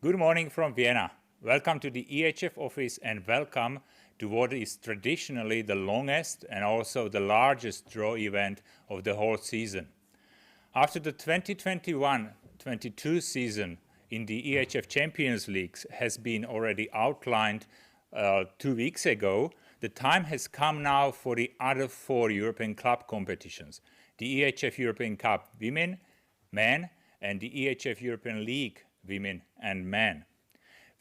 Good morning from Vienna. Welcome to the EHF office and welcome to what is traditionally the longest and also the largest draw event of the whole season. After the 2021-22 season in the EHF Champions League has been already outlined 2 weeks ago, the time has come now for the other 4 European club competitions: the EHF European Cup Women, Men, and the EHF European League Women and Men.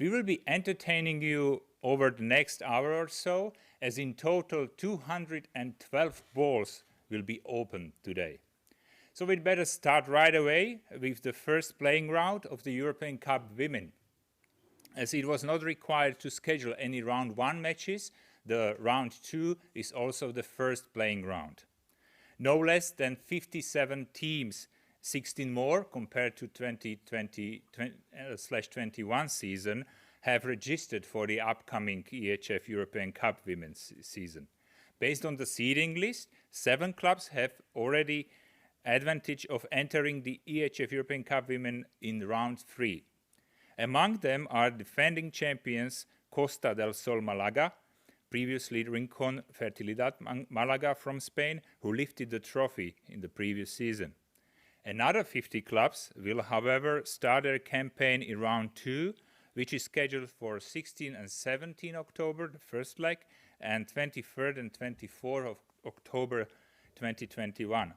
We will be entertaining you over the next hour or so, as in total 212 balls will be opened today. So we'd better start right away with the first playing round of the European Cup Women. As it was not required to schedule any round 1 matches, the round 2 is also the first playing round. No less than 57 teams, 16 more compared to 2020/21 season, have registered for the upcoming EHF European Cup Women's season. Based on the seeding list, 7 clubs have already advantage of entering the EHF European Cup Women in round 3. Among them are defending champions Costa del Sol Malaga, previously Rincon Fertilidad Malaga from Spain, who lifted the trophy in the previous season. Another 50 clubs will, however, start their campaign in round 2, which is scheduled for 16 and 17 October, the first leg, and 23rd and 24th of October 2021.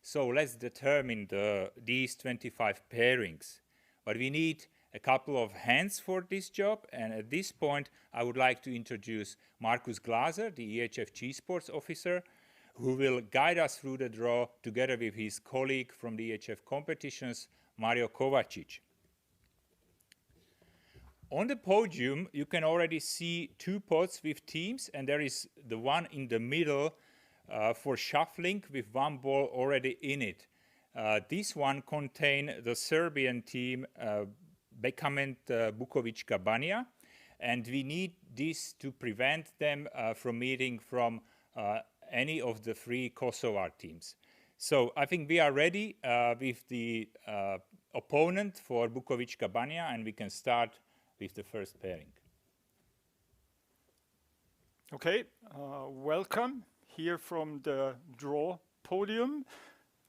So let's determine these 25 pairings. But we need a couple of hands for this job, and at this point I would like to introduce Markus Glaser, the EHF G-Sports officer, who will guide us through the draw together with his colleague from the EHF competitions, Mario Kovacic. On the podium you can already see 2 pots with teams, and there is the one in the middle for shuffling with 1 ball already in it. This one contains the Serbian team Bekament Bukovic-Kabanja, and we need this to prevent them from meeting from any of the 3 Kosovar teams. So I think we are ready with the opponent for Bukovic-Kabanja, and we can start with the first pairing. Okay, welcome here from the draw podium.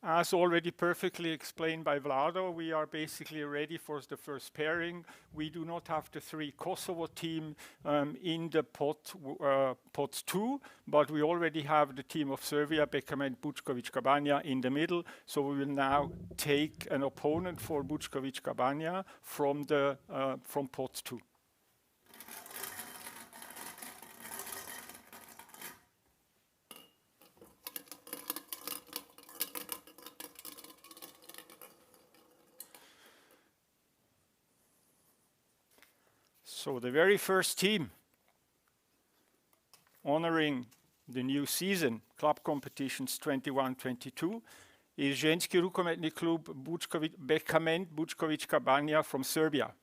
As already perfectly explained by Vlado, we are basically ready for the first pairing. We do not have the 3 Kosovo team in the pot 2, but we already have the team of Serbia, Bekament Bukovic-Kabanja, in the middle. So we will now take an opponent for Bukovic-Kabanja from pot 2. So the very first team honoring the new season, club competitions 21-22, is Ženski rukometni klub Bekament Bukovic-Kabanja from Serbia.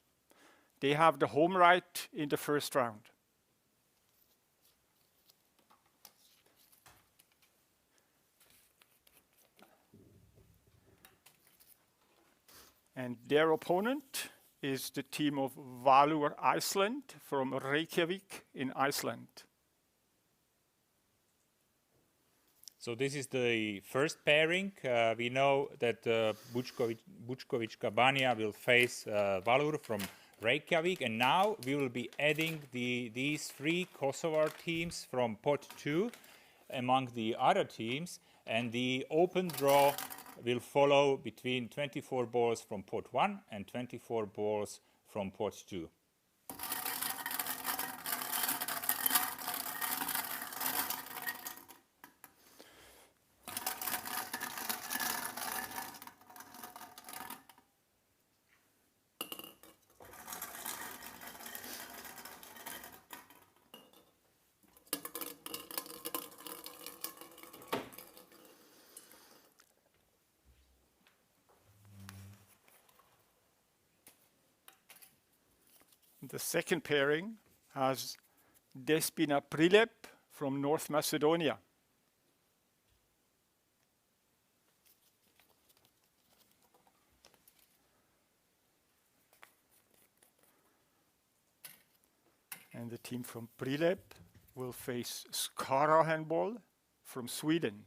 They have the home right in the first round. And their opponent is the team of Valur Iceland from Reykjavik in Iceland. So this is the first pairing. We know that Bukovic-Kabanja will face Valur from Reykjavik, and now we will be adding these 3 Kosovar teams from pot 2 among the other teams, and the open draw will follow between 24 balls from pot 1 and 24 balls from pot 2. The second pairing has Despina Prilep from North Macedonia. And the team from Prilep will face Skara Handball from Sweden.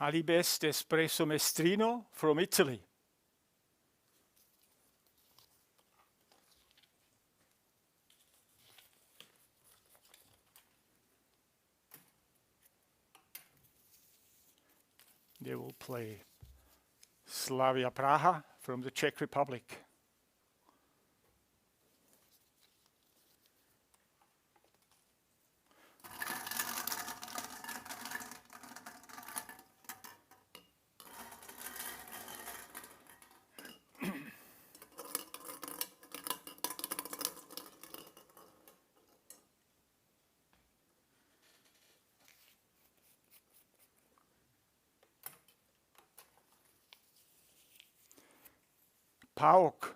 Alibest Espresso Mestrino from Italy. They will play Slavia Praha from the Czech Republic. PAOK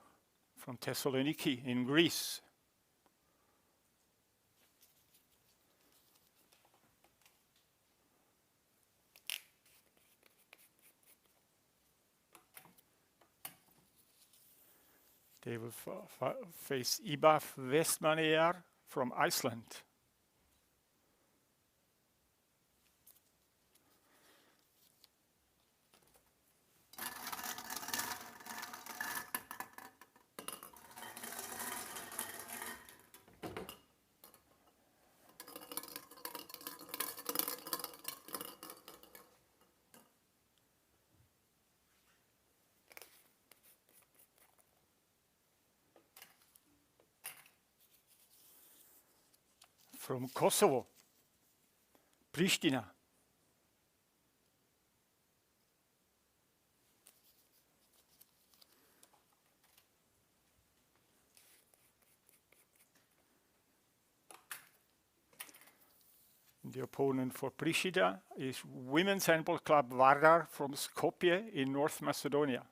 from Thessaloniki in Greece. They will face IBAF Vestmannaeyjar from Iceland. From Kosovo, Pristina. The opponent for Pristina is Women's Handball Club Vardar from Skopje in North Macedonia.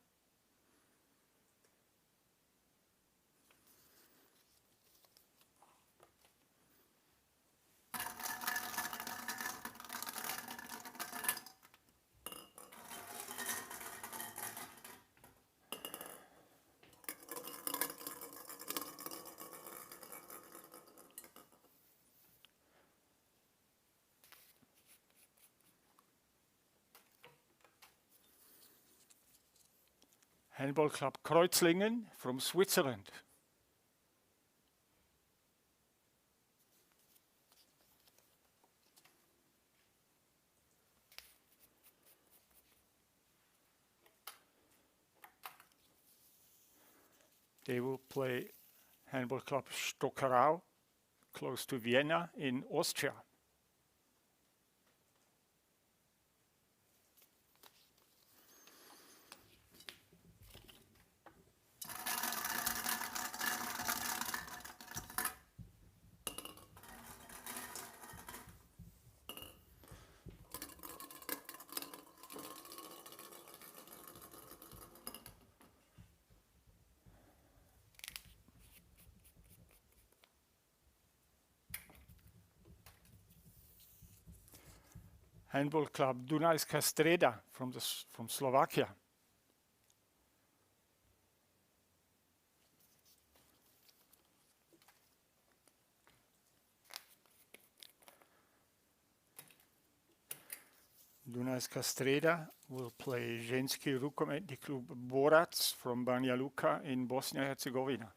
Handball Club Kreuzlingen from Switzerland. They will play Handball Club Stockerau, close to Vienna in Austria. Handball Club Dunajska Streda from Slovakia. Dunajska Streda will play ženski rukometni klub Borac from Banja Luka in Bosnia and Herzegovina.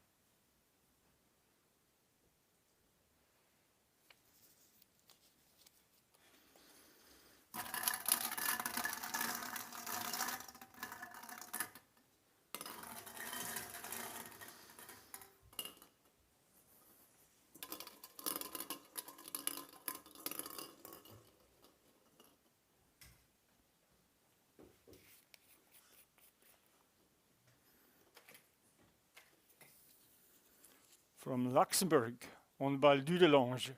From Luxembourg, Handball Dudelange.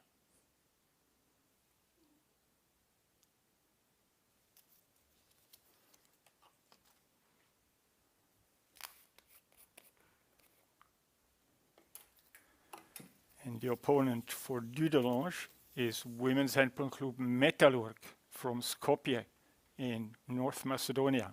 And the opponent for Dudelange is Women's Handball Club Metallurg from Skopje in North Macedonia.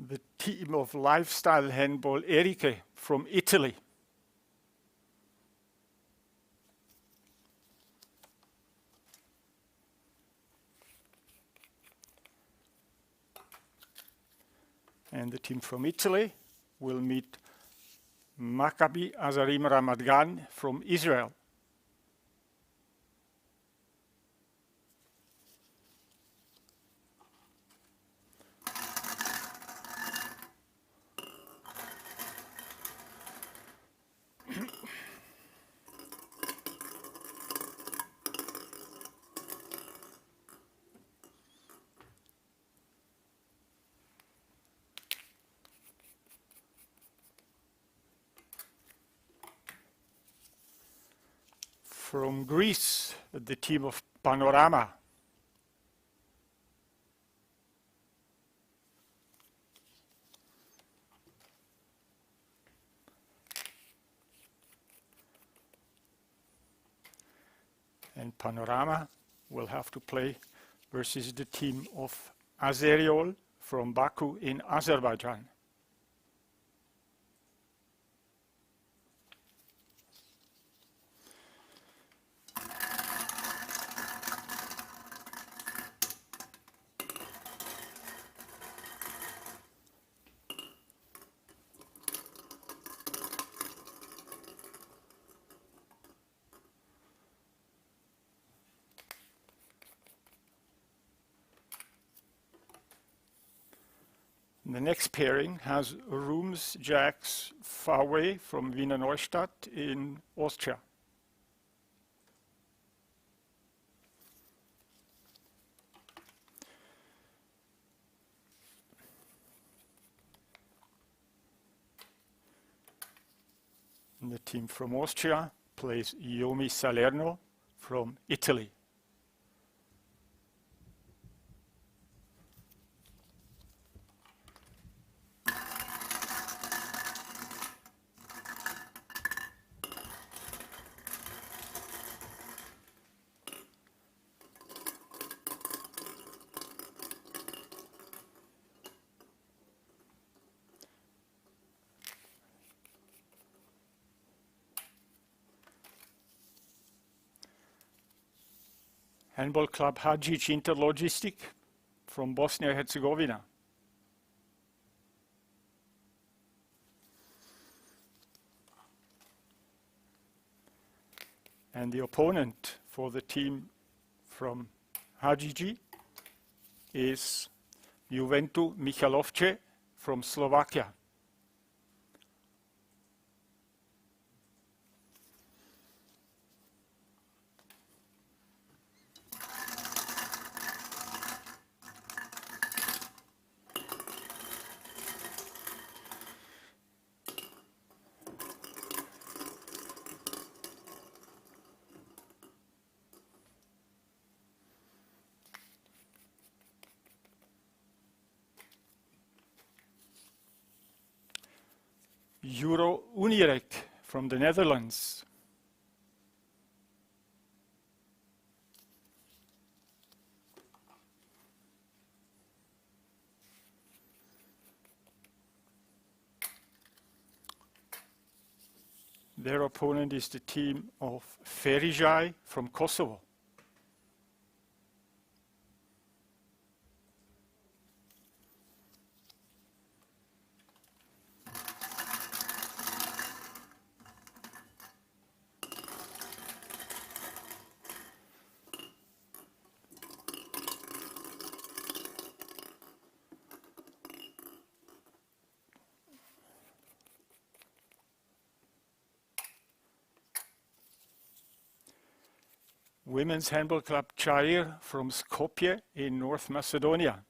The team of Lifestyle Handball Erike from Italy. And the team from Italy will meet Maccabi Azarim Ramat Gan from Israel. From Greece, the team of Panorama. And Panorama will have to play versus the team of Azeriol from Baku in Azerbaijan. The next pairing has Rooms Jacks Fawe from Wiener Neustadt in Austria. And the team from Austria plays Iomi Salerno from Italy. Handball Club Hadžić Interlogistik from Bosnia-Herzegovina. And the opponent for the team from Hadžić is Juventus Michalovce from Slovakia. Euro Unirec from the Netherlands. Their opponent is the team of Ferijaj from Kosovo. Women's Handball Club Chair from Skopje in North Macedonia.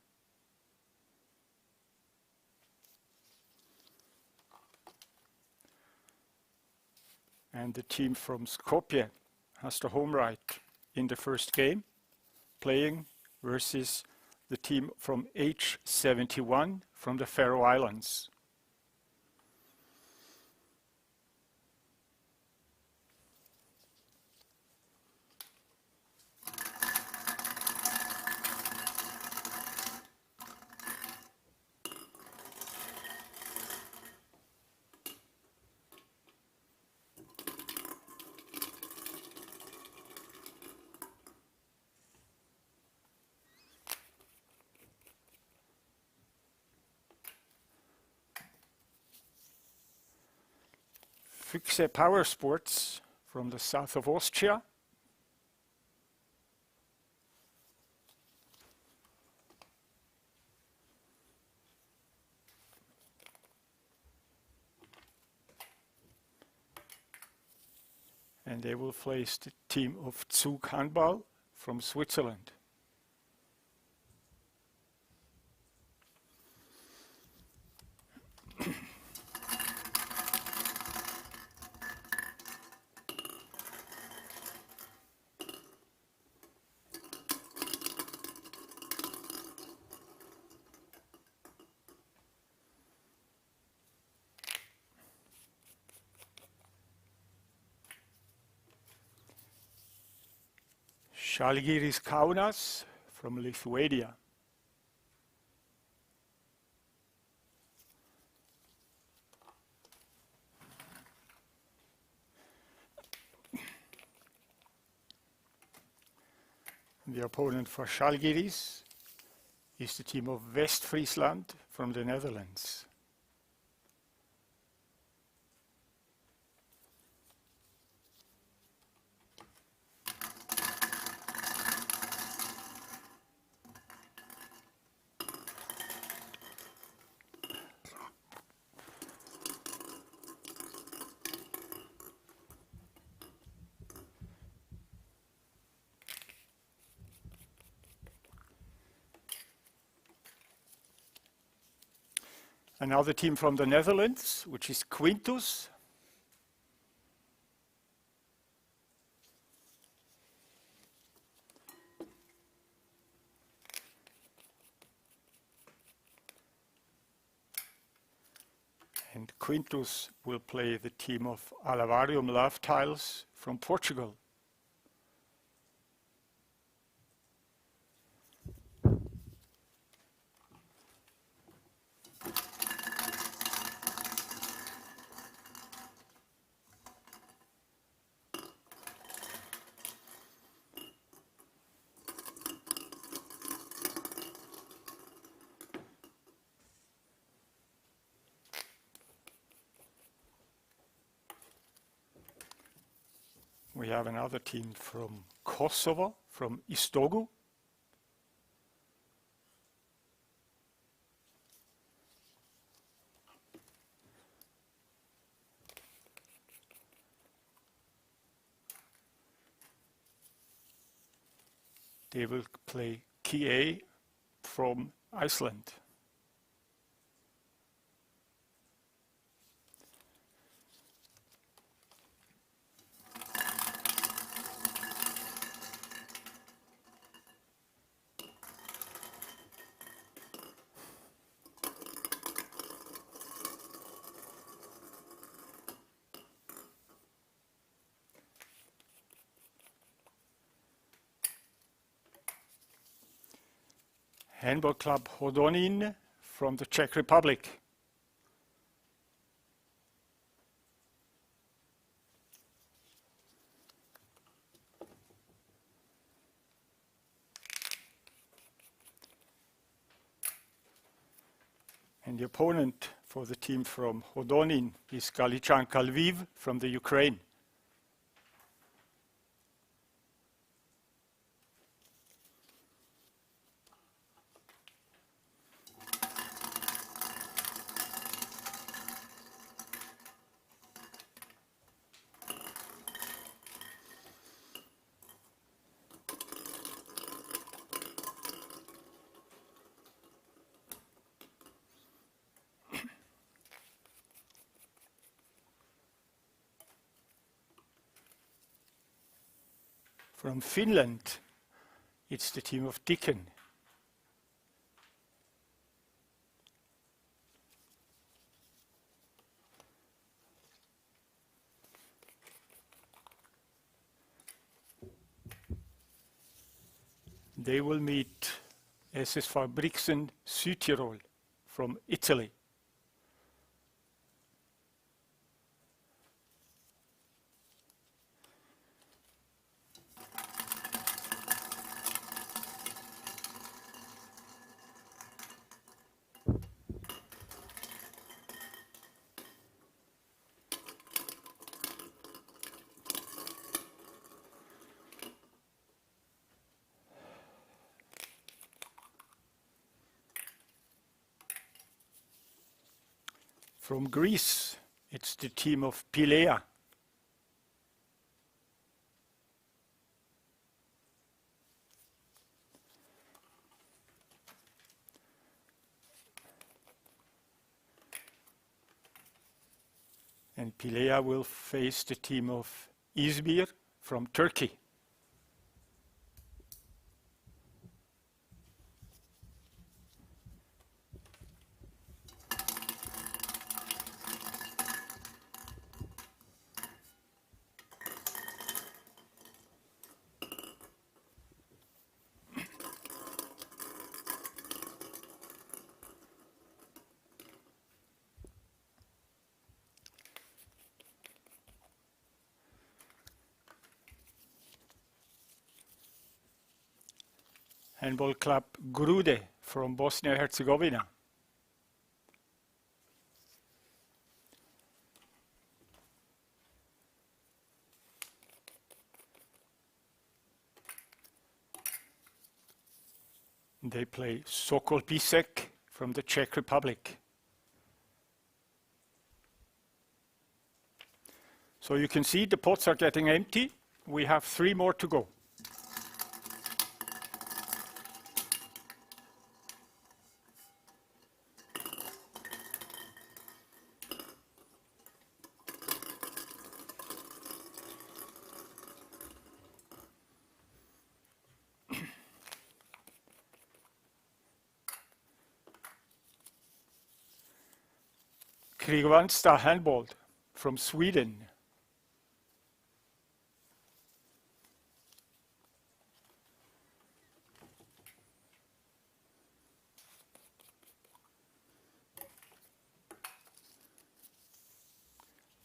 And the team from Skopje has the home right in the first game, playing versus the team from H71 from the Faroe Islands. Füchse Power Sports from the south of Austria. And they will face the team of Zug Handball from Switzerland. Žalgiris Kaunas from Lithuania. The opponent for Žalgiris is the team of West Friesland from the Netherlands. Another team from the Netherlands, which is Quintus. And Quintus will play the team of Alavarium Love Tiles from Portugal. We have another team from Kosovo, from Istogu. They will play KA from Iceland. Handball Club Hodonín from the Czech Republic. And the opponent for the team from Hodonín is Galichanka Lviv from the Ukraine. From Finland, it's the team of Dicken. They will meet SS Fabriksen Südtirol from Italy. From Greece, it's the team of Pilea. And Pilea will face the team of İzmir from Turkey. Handball club Grude from Bosnia-Herzegovina. They play Sokol Pisek from the Czech Republic. So you can see the pots are getting empty. We have 3 more to go. Kristianstad Handball from Sweden.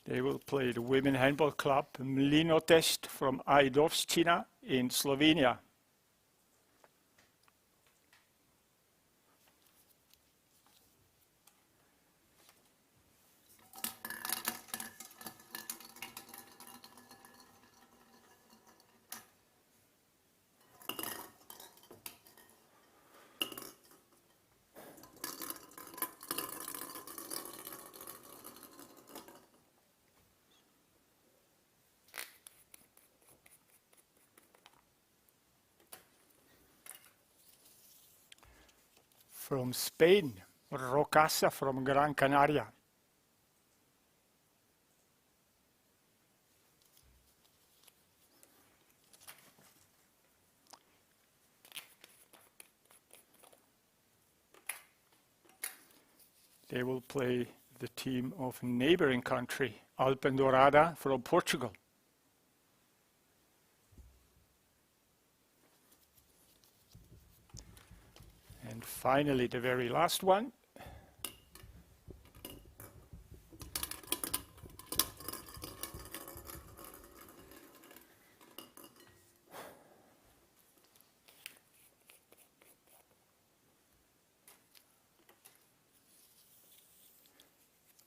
They will play the women handball club Mlinotest from Ajdovština in Slovenia. From Spain, Rocasa from Gran Canaria. They will play the team of neighboring country, Alpendorada from Portugal. And finally, the very last one.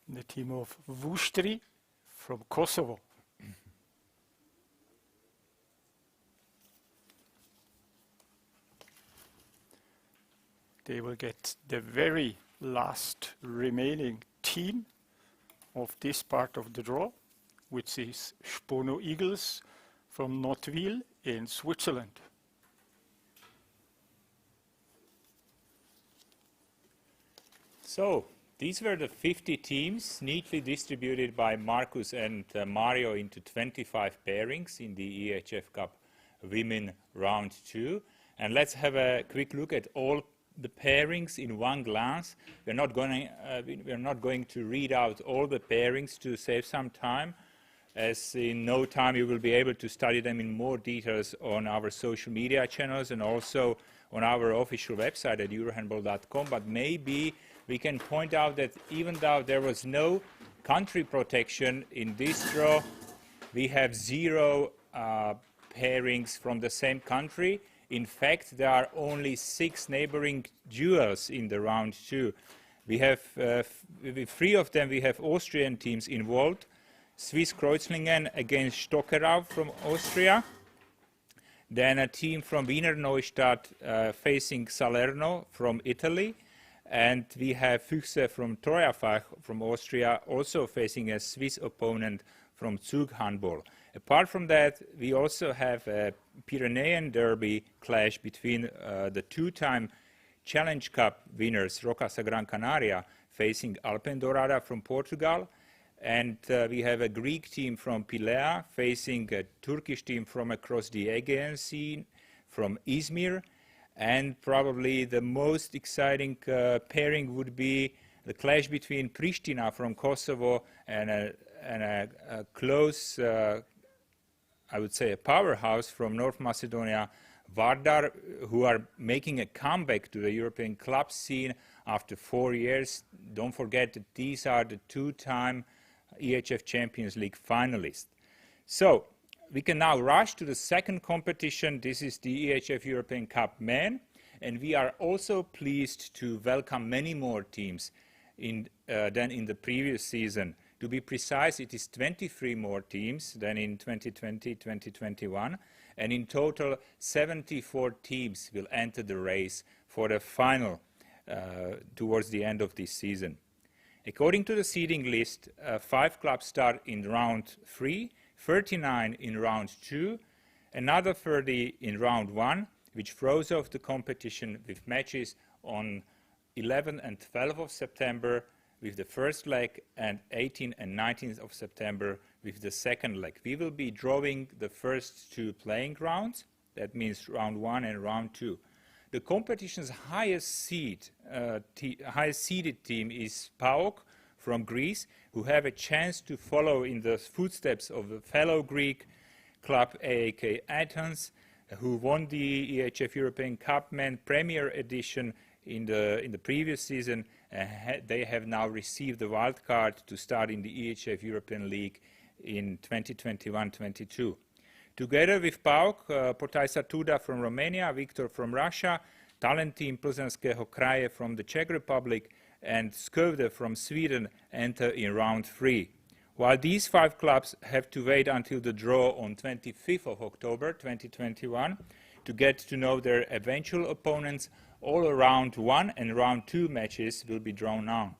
The team of Vuštri from Kosovo. They will get the very last remaining team of this part of the draw, which is Spono Eagles from Nottwil in Switzerland. So, these were the 50 teams neatly distributed by Markus and Mario into 25 pairings in the EHF Cup women round 2. And let's have a quick look at all the pairings in one glance. We're not going to read out all the pairings to save some time, as in no time you will be able to study them in more details on our social media channels and also on our official website at eurohandball.com. But maybe we can point out that even though there was no country protection in this draw, we have 0 pairings from the same country. In fact, there are only 6 neighboring duels in the round 2. We have, with 3 of them, we have Austrian teams involved. Swiss Kreuzlingen against Stockerau from Austria. Then a team from Wiener Neustadt facing Salerno from Italy. And we have Füchse from Treuerfach from Austria also facing a Swiss opponent from Zug Handball. Apart from that, we also have a Pyrenean derby clash between the 2-time Challenge Cup winners Rocasa Gran Canaria facing Alpendorada from Portugal. And we have a Greek team from Pilea facing a Turkish team from across the Aegean Sea from Izmir. And probably the most exciting pairing would be the clash between Pristina from Kosovo and a close, I would say, a powerhouse from North Macedonia, Vardar, who are making a comeback to the European club scene after 4 years. Don't forget that these are the 2-time EHF Champions League finalists. So we can now rush to the second competition. This is the EHF European Cup Men, and we are also pleased to welcome many more teams than in the previous season. To be precise, it is 23 more teams than in 2020-2021, and in total 74 teams will enter the race for the final towards the end of this season. According to the seeding list, 5 clubs start in round 3, 39 in round 2, another 30 in round 1, which throws off the competition with matches on 11 and 12 of September with the first leg, and 18 and 19th of September with the second leg. We will be drawing the first 2 playing rounds. That means round 1 and round 2. The competition's highest seeded team is PAOK from Greece, who have a chance to follow in the footsteps of the fellow Greek club AEK Athens, who won the EHF European Cup Men Premier Edition in the previous season. They have now received the wild card to start in the EHF European League in 2021-22. Together with PAOK, Potaj Tuda from Romania, Viktor from Russia, talent team Plzeňského kraje from the Czech Republic, and Skövde from Sweden enter in round 3. While these 5 clubs have to wait until the draw on 25th of October 2021 to get to know their eventual opponents, all round 1 and round 2 matches will be drawn now.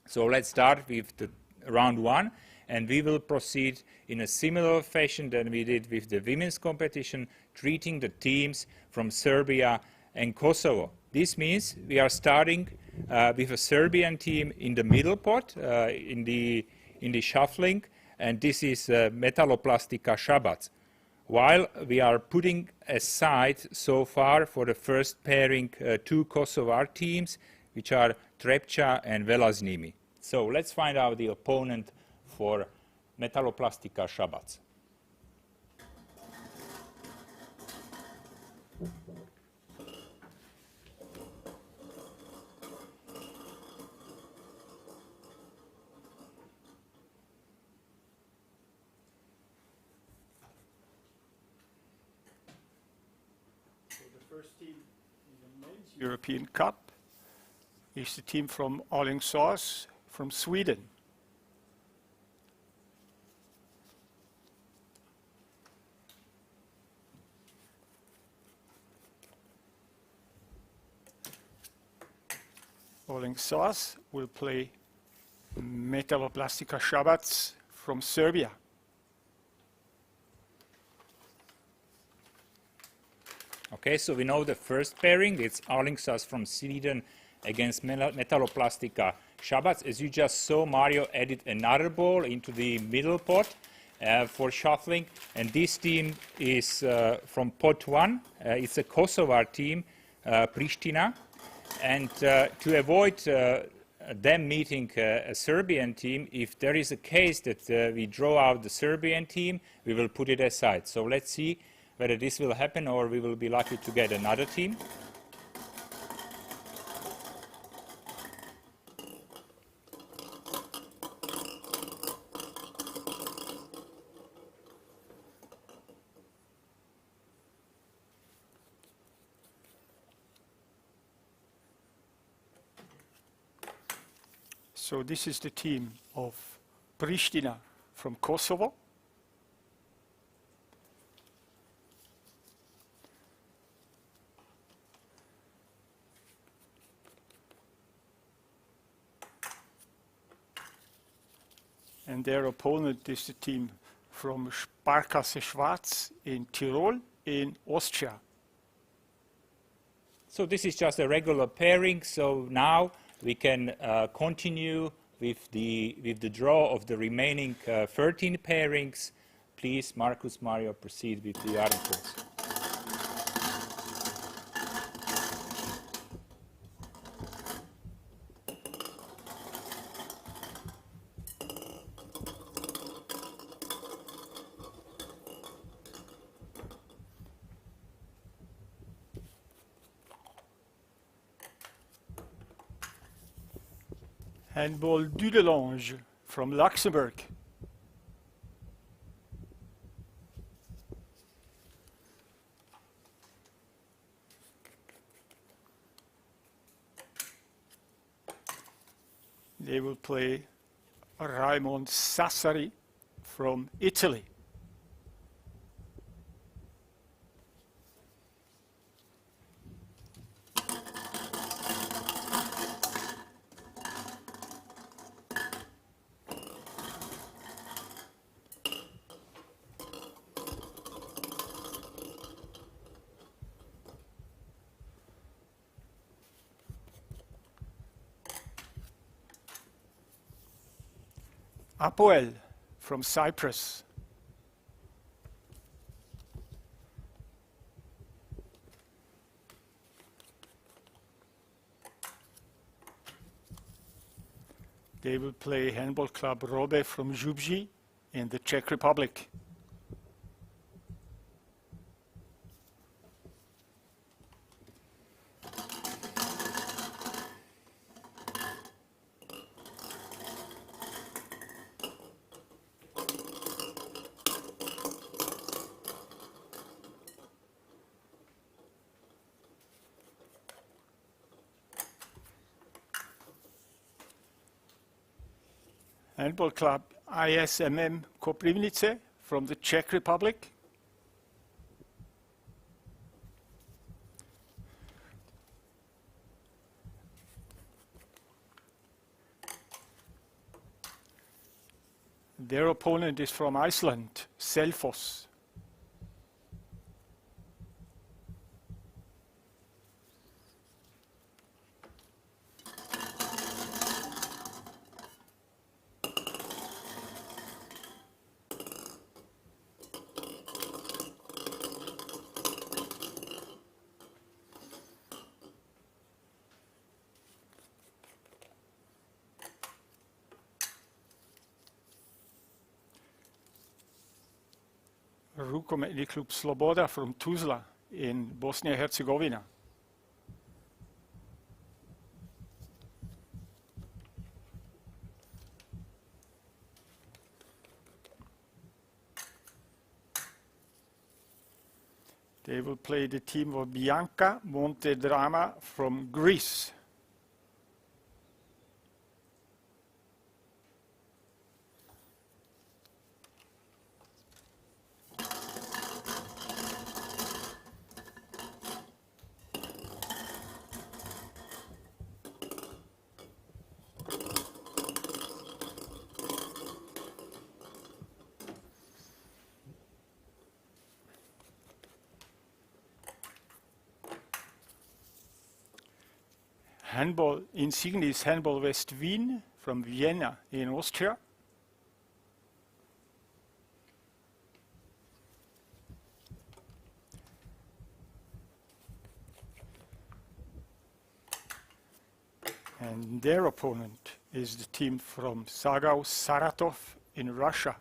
So let's start with the round 1, and we will proceed in a similar fashion than we did with the women's competition, treating the teams from Serbia and Kosovo. This means we are starting with a Serbian team in the middle pot, in the shuffling, and this is Metaloplastika Šabac. While we are putting aside so far for the first pairing 2 Kosovar teams, which are Trepča and Velaznimi. So let's find out the opponent for Metaloplastika Šabac. First team in the men's European Cup is the team from Alingsås from Sweden. Alingsås will play Metaloplastika Šabac from Serbia. Okay, so we know the first pairing. It's Alingsås from Sweden against Metaloplastika Šabac. As you just saw, Mario added another ball into the middle pot. for shuttling. And this team is from Pot 1. It's a Kosovar team, Pristina. And to avoid them meeting a Serbian team, if there is a case that we draw out the Serbian team, we will put it aside. So let's see whether this will happen or we will be lucky to get another team. So this is the team of Pristina from Kosovo. And their opponent is the team from Sparkasse Schwarz in Tyrol in Austria. So this is just a regular pairing. So now we can continue with the draw of the remaining 13 pairings. Please, Marcus, Mario, proceed with the articles. Handball Dudelange from Luxembourg. They will play Raimond Sassari from Italy. Apoel from Cyprus. They will play Handball Club Robe from Žubži in the Czech Republic. Handball Club ISMM Koprivnice from the Czech Republic. Their opponent is from Iceland, Selfoss. Rukometni Klub Sloboda from Tuzla in Bosnia-Herzegovina. They will play the team of Bianca Montedrama from Greece. Handball Insignis Handball West Wien from Vienna in Austria. And their opponent is the team from Sagau Saratov in Russia.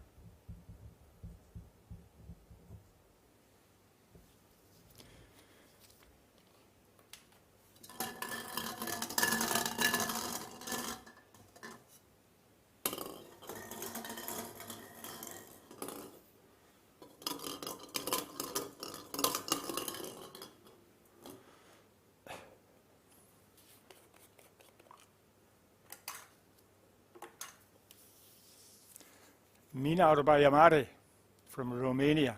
Mina Urbayamare from Romania.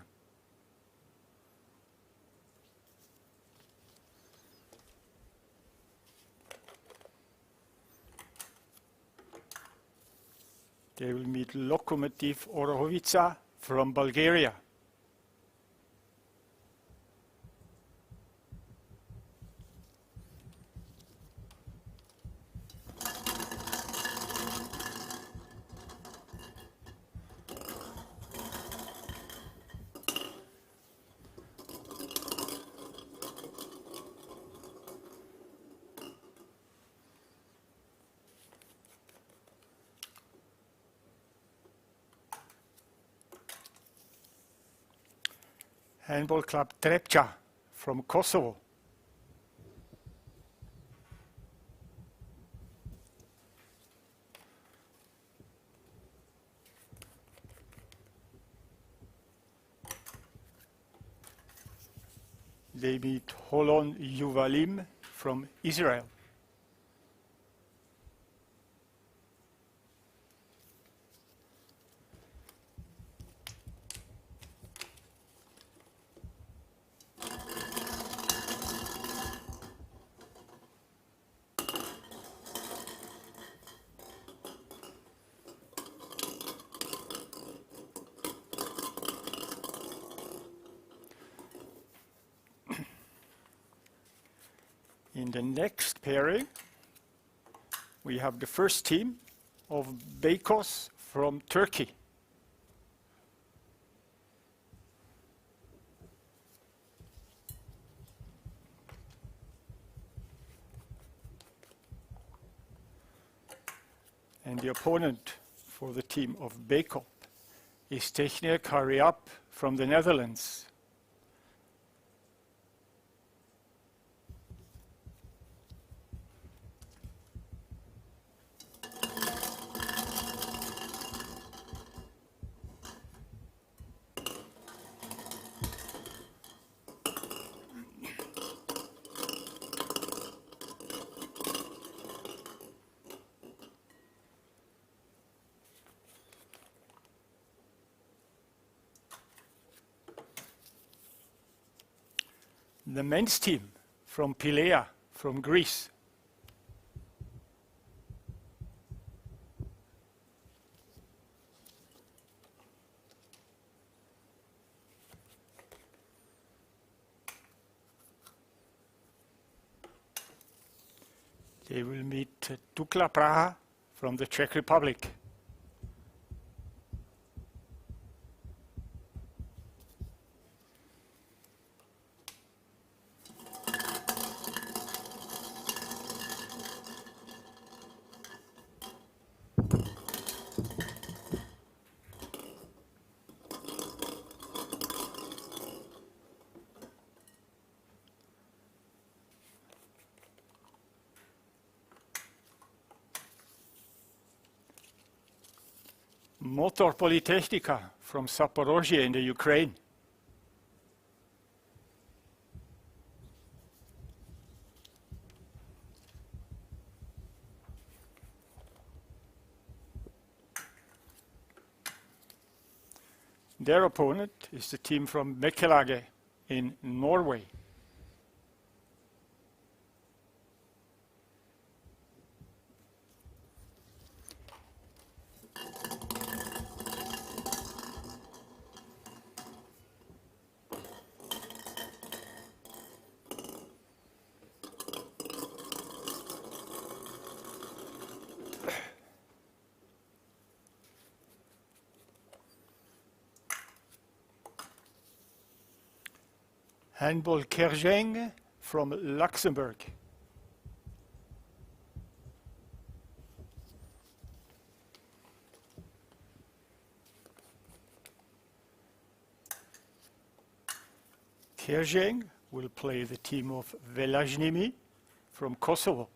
They will meet Lokomotiv Orohovica from Bulgaria. Handball Club Trepča from Kosovo. They meet Holon Yuvalim from Israel. In the next pairing, we have the first team of Beykoz from Turkey. And the opponent for the team of Beykoz is Techniek Hurry-Up from the Netherlands. The men's team from Piraeus, from Greece. They will meet Dukla Praha from the Czech Republic. Motor Polytechnica from Zaporozhye in the Ukraine. Their opponent is the team from Mekkelage in Norway. Handball Kerjeng from Luxembourg. Terzheng will play the team of Velažnimi from Kosovo.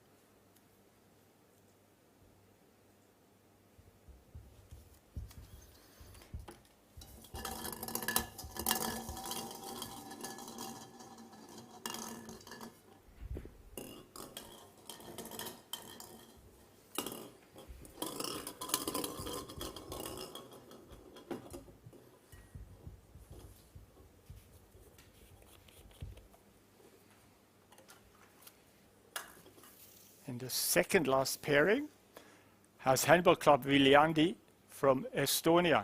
And the second last pairing has Handball Club Viljandi from Estonia.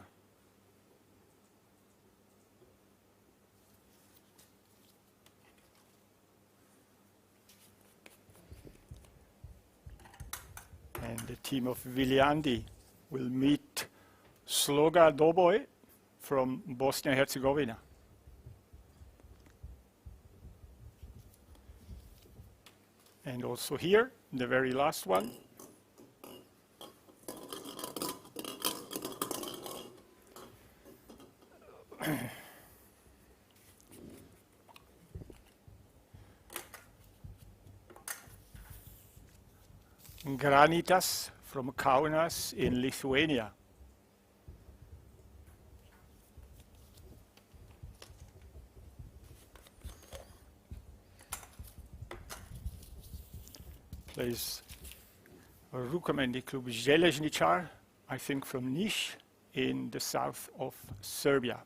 And the team of Viljandi will meet Sloga Doboj from Bosnia and Herzegovina. And also here, the very last one, Granitas from Kaunas in Lithuania. Plays Rukometni Klub Željezničar, I think from Niš in the south of Serbia.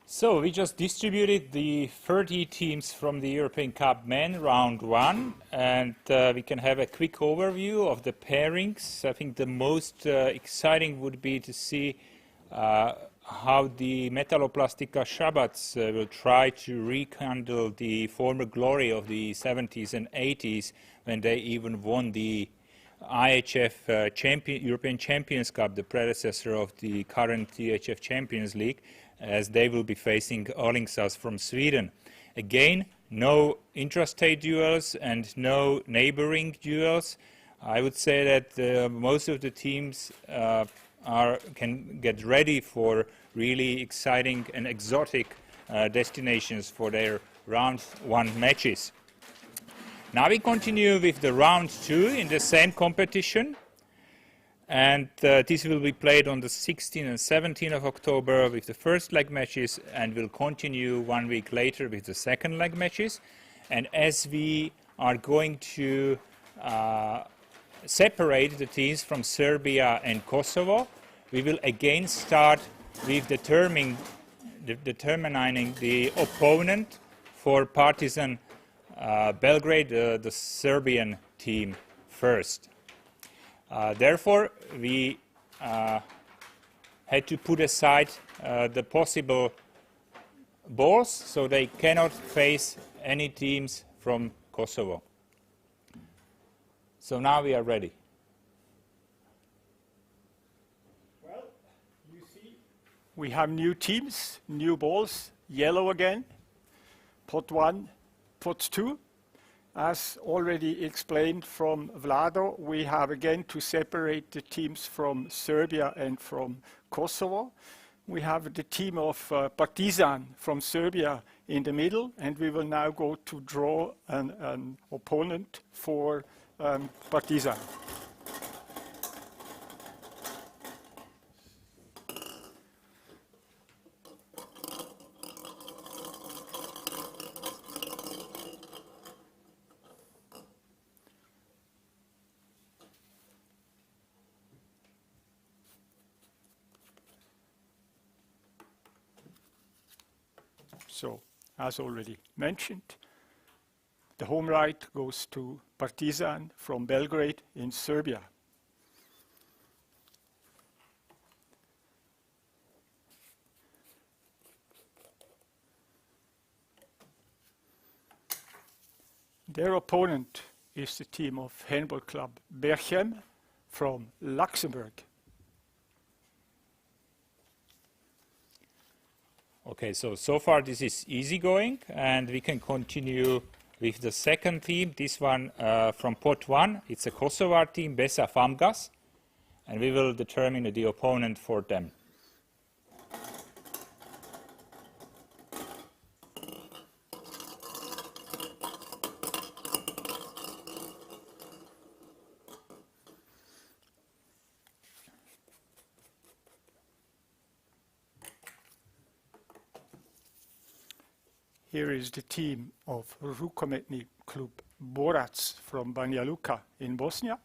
So we just distributed the 30 teams from the European Cup Men round 1, and we can have a quick overview of the pairings. I think the most exciting would be to see how the Metaloplastica Shabats will try to rekindle the former glory of the 70s and 80s, when they even won the EHF European Champions Cup, the predecessor of the current EHF Champions League, as they will be facing Alingsås from Sweden. Again, no intrastate duels and no neighboring duels. I would say that most of the teams can get ready for really exciting and exotic destinations for their round 1 matches. Now we continue with the round 2 in the same competition, and this will be played on the 16th and 17th of October with the first leg matches, and will continue 1 week later with the second leg matches. And as we are going to separate the teams from Serbia and Kosovo, we will again start with determining the opponent for Partizan Belgrade, the Serbian team, first. Therefore, we had to put aside the possible balls, so they cannot face any teams from Kosovo. So now we are ready. Well, you see, we have new teams, new balls, yellow again, pot 1, pot 2. As already explained from Vlado, we have again to separate the teams from Serbia and from Kosovo. We have the team of Partizan from Serbia in the middle, and we will now go to draw an opponent for Partizan. So, as already mentioned, the home right goes to Partizan from Belgrade in Serbia. Their opponent is the team of Handball Club Berchem from Luxembourg. Okay, so far this is easy going, and we can continue with the second team. This one from pot 1, it's a Kosovar team, Besa Famgas, and we will determine the opponent for them. Here is the team of Rukometni Klub Borac from Banja Luka in Bosnia.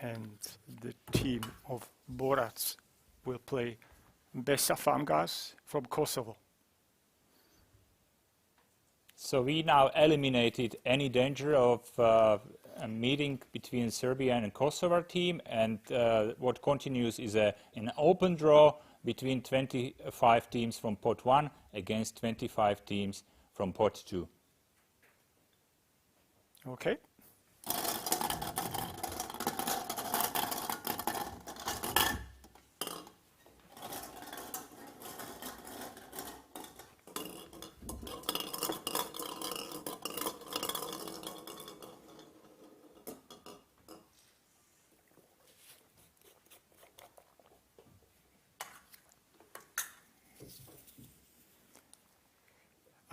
And the team of Borac will play Besa Famgas from Kosovo. So we now eliminated any danger of a meeting between Serbia and Kosovo team, and what continues is an open draw between 25 teams from pot 1 against 25 teams from pot 2. Okay.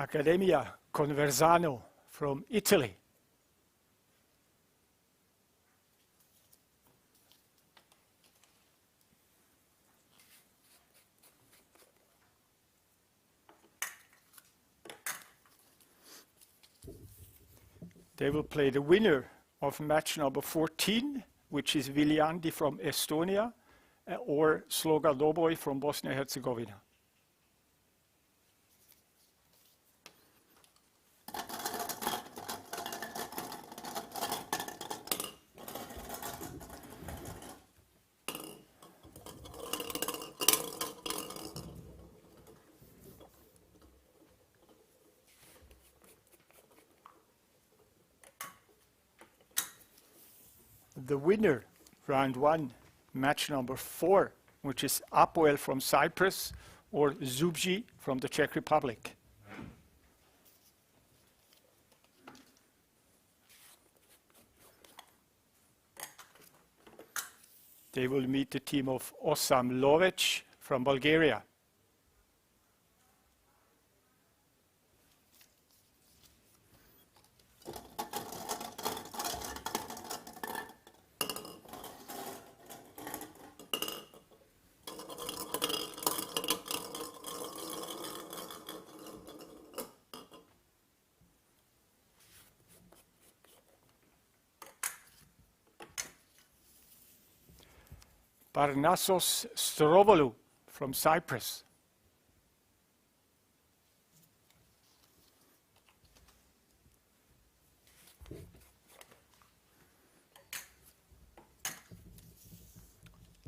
Accademia Conversano from Italy. They will play the winner of match number 14, which is Viljandi from Estonia, or Sloga Doboj from Bosnia-Herzegovina. The winner, round 1, match number 4, which is Apoel from Cyprus or Zubji from the Czech Republic. They will meet the team of Osam Lovech from Bulgaria. Parnassos Strovolou from Cyprus.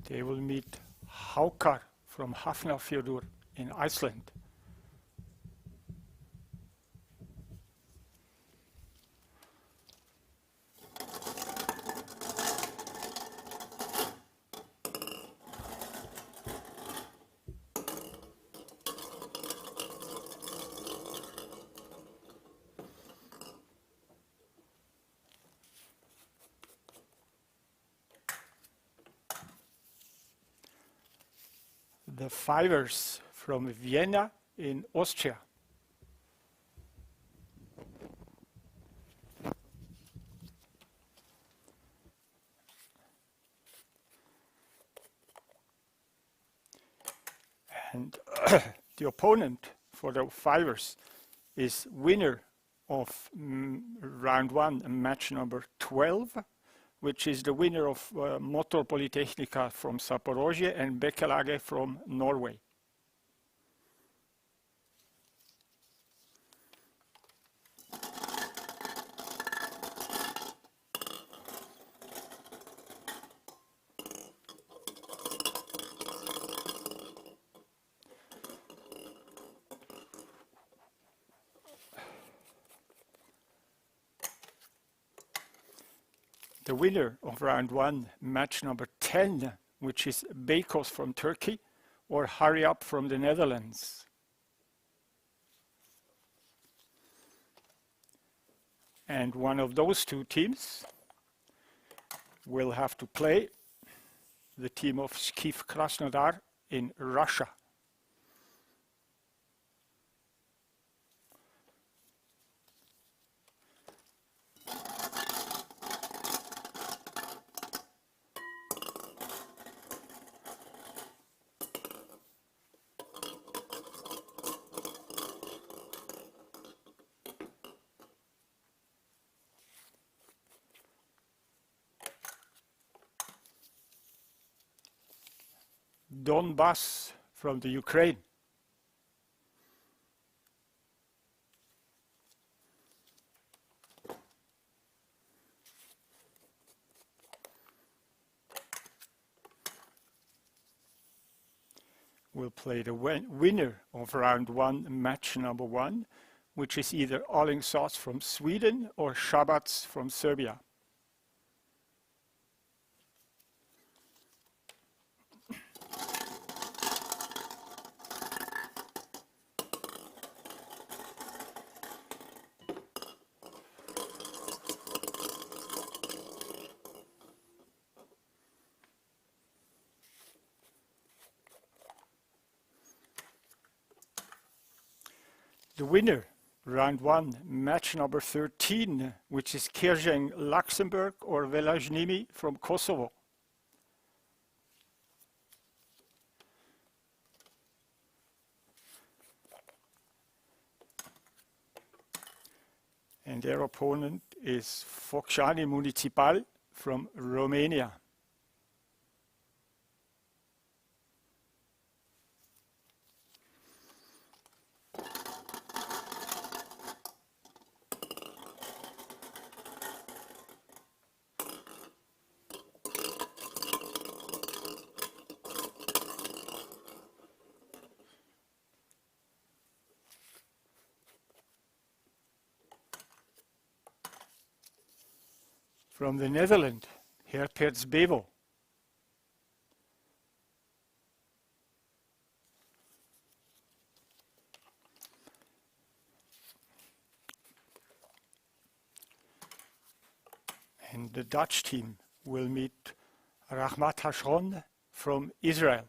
They will meet Haukar from Hafnarfjordur in Iceland. The fivers from Vienna in Austria. And the opponent for the fivers is winner of round 1, match number 12, which is the winner of Motor Polytechnica from Zaporozhye and Bekkelage from Norway. The winner of round 1, match number 10, which is Beykoz from Turkey or Hurry Up from the Netherlands. And one of those two teams will have to play the team of Skiv Krasnodar in Russia. Donbass from the Ukraine. Will play the winner of round 1, match number 1, which is either Alingsås from Sweden or Šabac from Serbia. The winner, round 1, match number 13, which is Kirjeng Luxembourg or Velajnimi from Kosovo. And their opponent is Focșani Municipal from Romania. From the Netherlands, Herperts Bevo. And the Dutch team will meet Rahmat Hashron from Israel.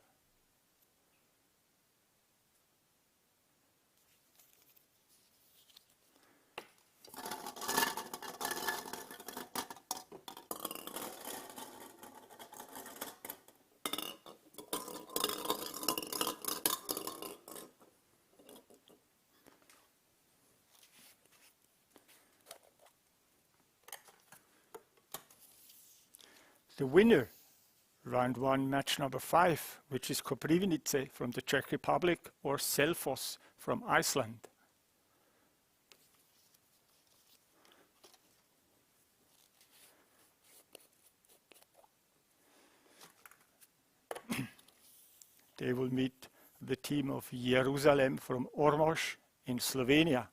The winner, round 1, match number 5, which is Koprivnice from the Czech Republic or Selfoss from Iceland. They will meet the team of Jerusalem from Ormož in Slovenia.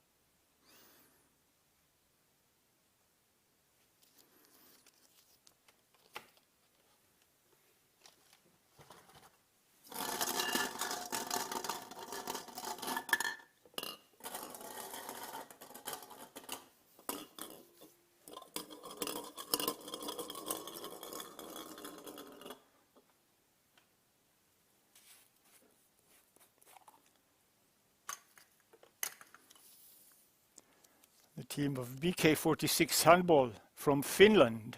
The team of BK46 Handball from Finland.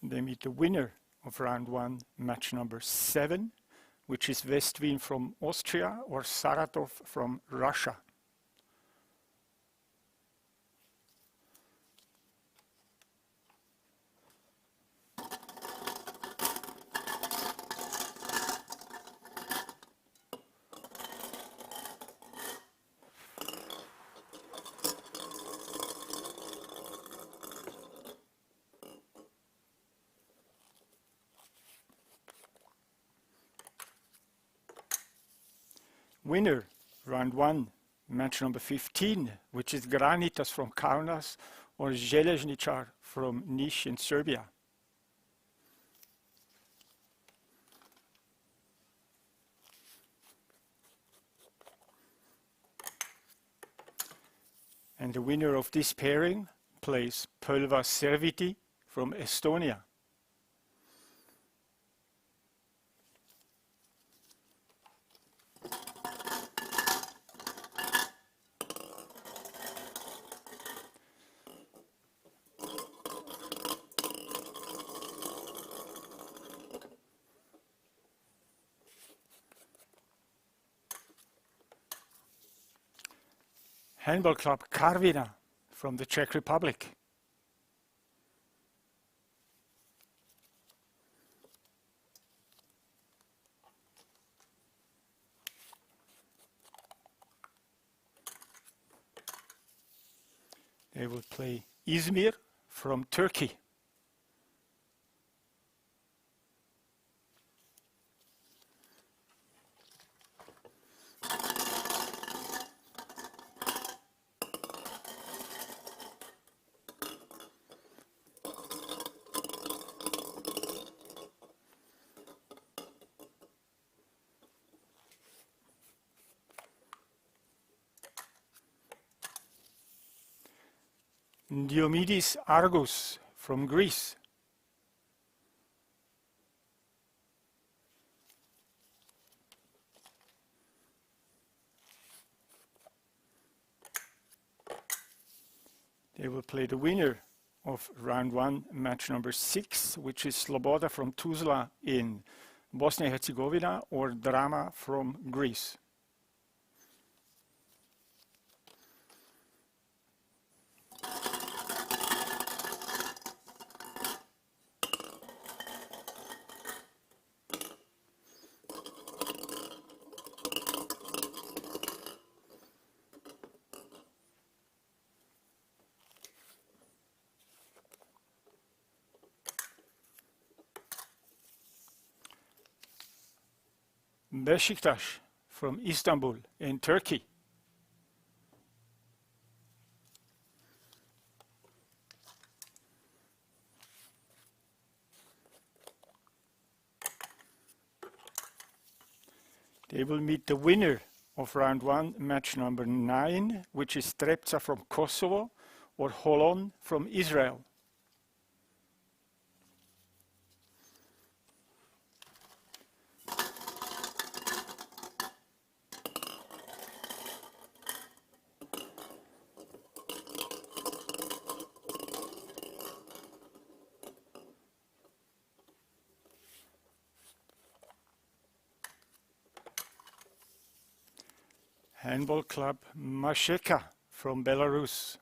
They meet the winner of round 1, match number 7, which is West-Wien from Austria or Saratov from Russia. Winner, round 1, match number 15, which is Granitas from Kaunas or Železničar from Niš in Serbia. And the winner of this pairing plays Põlva Serviti from Estonia. Handball club Karviná from the Czech Republic. They will play Izmir from Turkey. Diomidis Argos from Greece. They will play the winner of round 1, match number 6, which is Sloboda from Tuzla in Bosnia and Herzegovina or Drama from Greece. Beşiktaş from Istanbul in Turkey. They will meet the winner of round 1, match number 9, which is Trepca from Kosovo or Holon from Israel. Handball club Masheka from Belarus.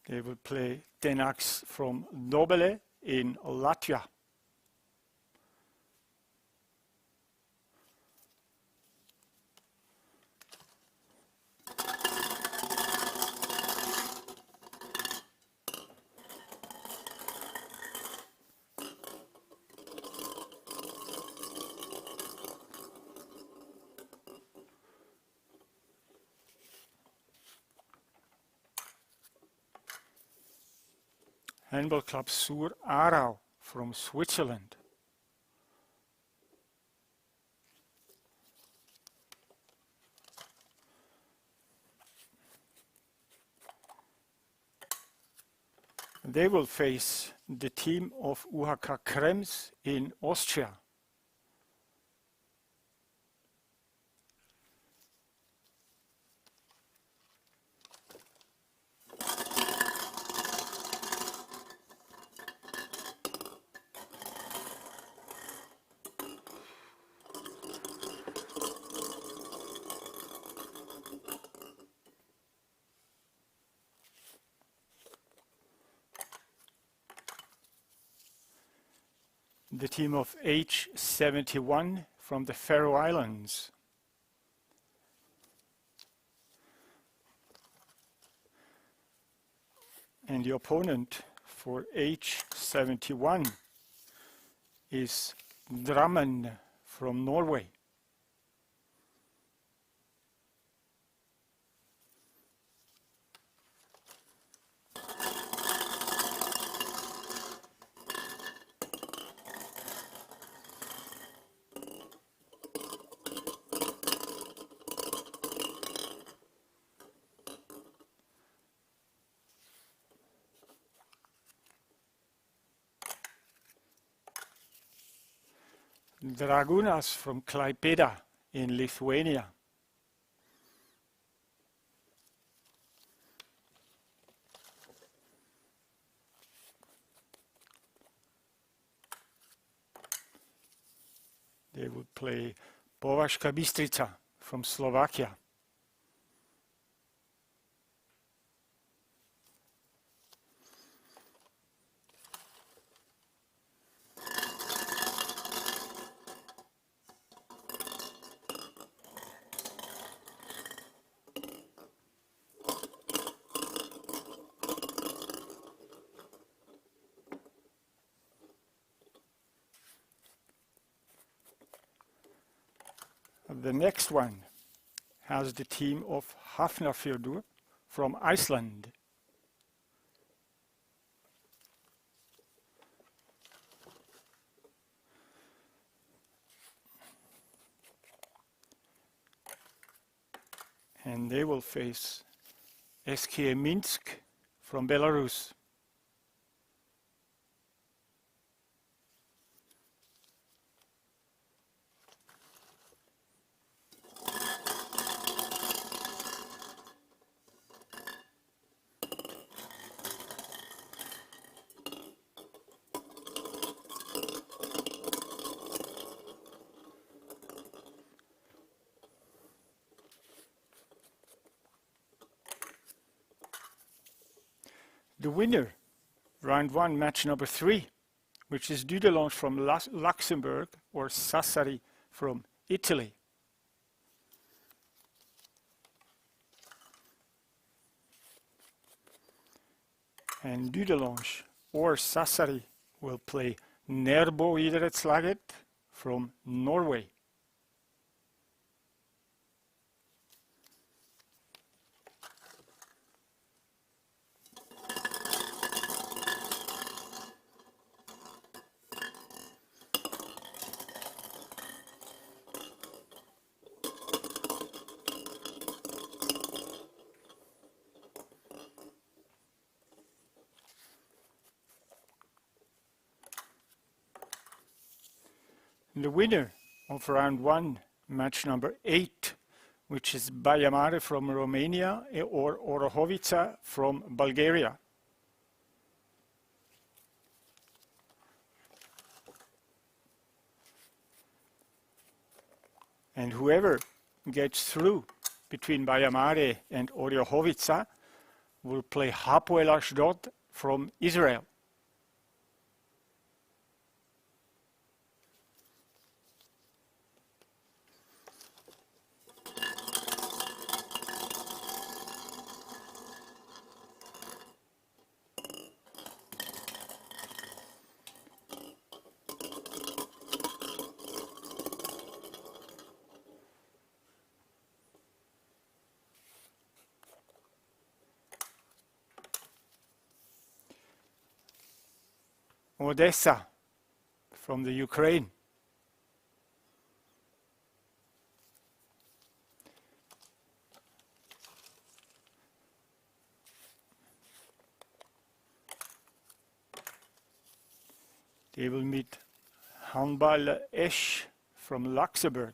They will play Tenax from Nobele in Latvia. Handball club Sur Aarau from Switzerland. They will face the team of UHK Krems in Austria. The team of H71 from the Faroe Islands. And the opponent for H71 is Drammen from Norway. Dragūnas from Klaipėda in Lithuania. They will play Bavarska Bystrica from Slovakia. The next one has the team of Hafnarfjordur from Iceland. And they will face SK Minsk from Belarus. The winner, round one, match number 3, which is Dudelange from Luxembourg or Sassari from Italy. And Dudelange or Sassari will play Nerbo Idrettslaget from Norway. The winner of round one, match number 8, which is Baia Mare from Romania or Orahovica from Bulgaria. And whoever gets through between Baia Mare and Orahovica will play Hapoel Ashdod from Israel. Odessa from the Ukraine. They will meet Handball Esch from Luxembourg.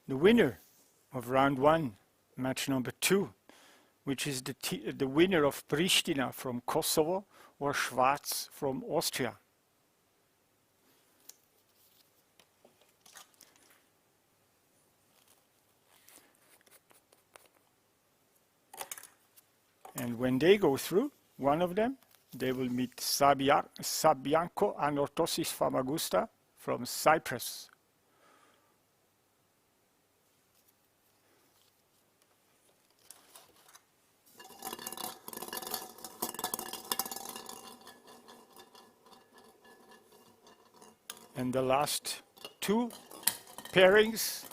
The winner of round one, match number 2, which is the winner of Pristina from Kosovo or Schwarz from Austria. And when they go through, one of them, they will meet Sabianco Anorthosis Famagusta from Cyprus. And the last 2 pairings.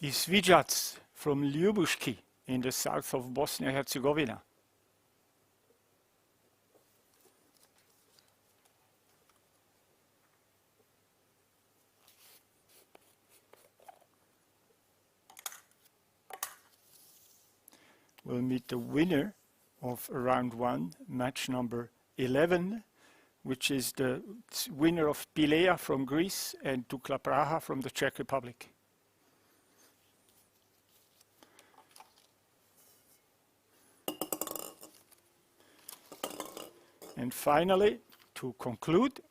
Is Vijats from Lyubushki in the south of Bosnia-Herzegovina. We'll meet the winner of round 1, match number 11, which is the winner of Pilea from Greece and Dukla Praha from the Czech Republic. And finally, to conclude,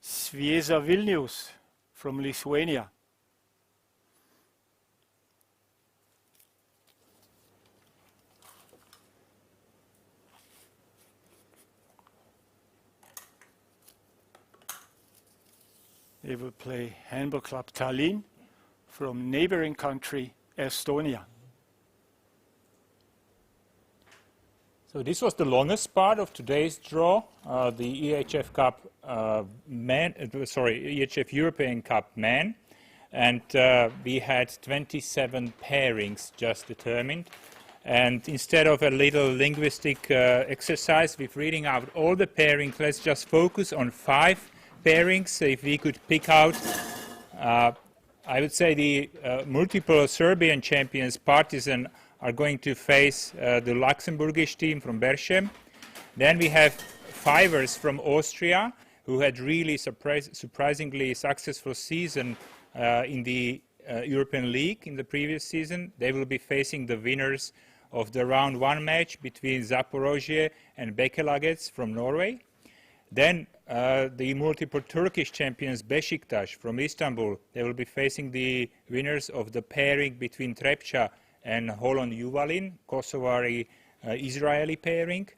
Šviesa Vilnius from Lithuania. They will play Handball Club Tallinn from neighboring country Estonia. So this was the longest part of today's draw, the EHF Cup EHF European Cup men, and we had 27 pairings just determined. And instead of a little linguistic exercise with reading out all the pairings, let's just focus on 5 pairings. If we could pick out, I would say the multiple Serbian champions Partizan are going to face the Luxembourgish team from Berchem. Then we have fivers from Austria, who had really surprisingly successful season in the European League in the previous season. They will be facing the winners of the round 1 match between Zaporozhye and Bekelagets from Norway. Then the multiple Turkish champions Beşiktaş from Istanbul, they will be facing the winners of the pairing between Trepça and Holon Yuvalin, Kosovari-Israeli pairing.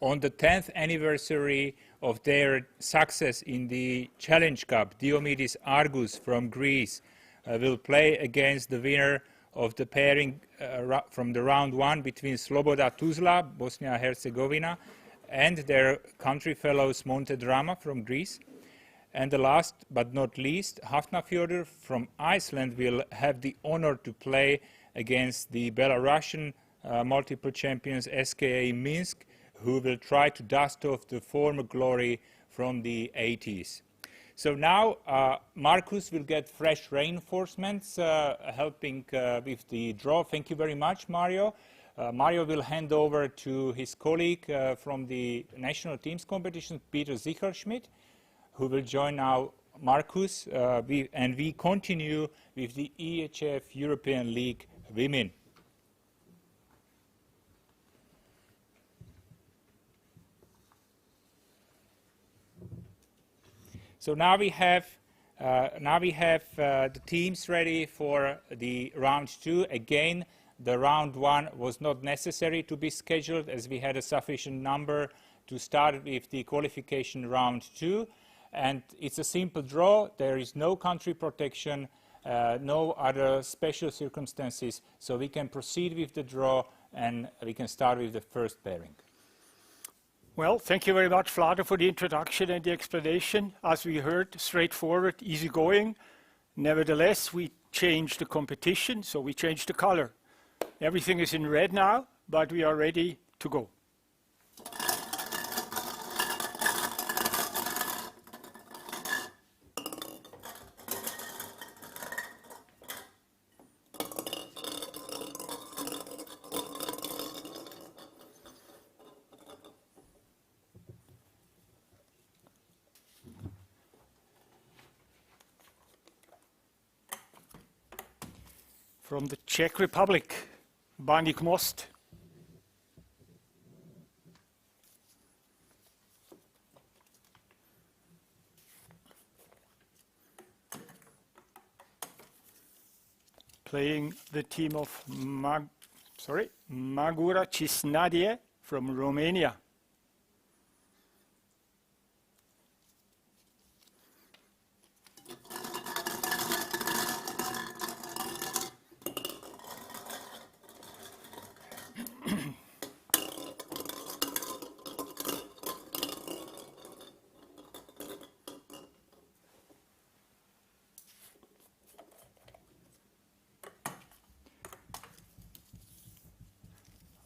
On the 10th anniversary of their success in the Challenge Cup, Diomidis Argus from Greece will play against the winner of the pairing from the round 1 between Sloboda Tuzla, Bosnia-Herzegovina, and their country fellows Monte Drama from Greece. And the last but not least, Hafnarfjordur from Iceland will have the honor to play against the Belarusian multiple champions SKA Minsk, who will try to dust off the former glory from the 80s. So now Markus will get fresh reinforcements helping with the draw. Thank you very much, Mario. Mario will hand over to his colleague from the national teams competition, Peter Sicherschmidt, who will join now Markus, and we continue with the EHF European League women. So now we have the teams ready for the round 2. Again, the round 1 was not necessary to be scheduled as we had a sufficient number to start with the qualification round 2. And it's a simple draw. There is no country protection, no other special circumstances. So we can proceed with the draw and we can start with the first pairing. Well, thank you very much, Vlado, for the introduction and the explanation. As we heard, straightforward, easygoing. Nevertheless, we changed the competition, so we changed the color. Everything is in red now, but we are ready to go. From the Czech Republic, Baník Most. Playing the team of Magura Cisnadie from Romania.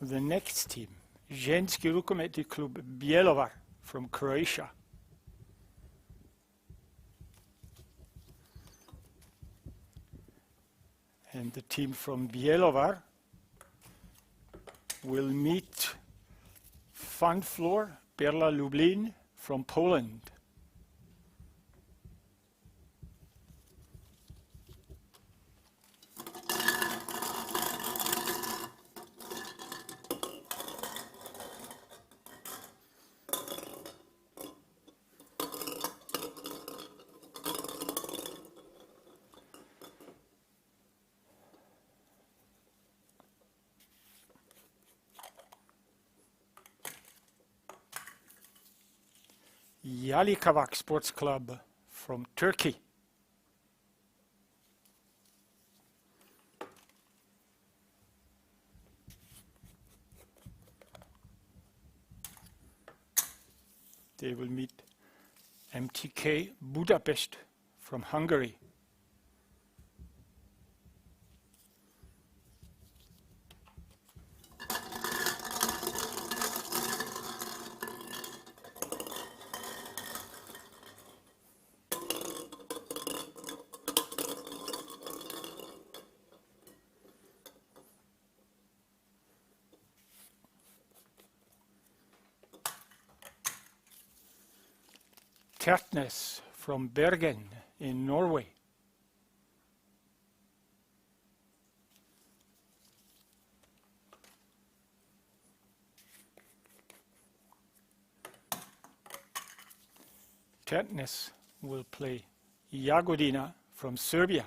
The next team, Ženski rukometni klub Bjelovar from Croatia. And the team from Bjelovar will meet Fanflor Berla Lublin from Poland. Yalikavak Sports Club from Turkey. They will meet MTK Budapest from Hungary. Tertnes from Bergen in Norway. Tertnes will play Jagodina from Serbia.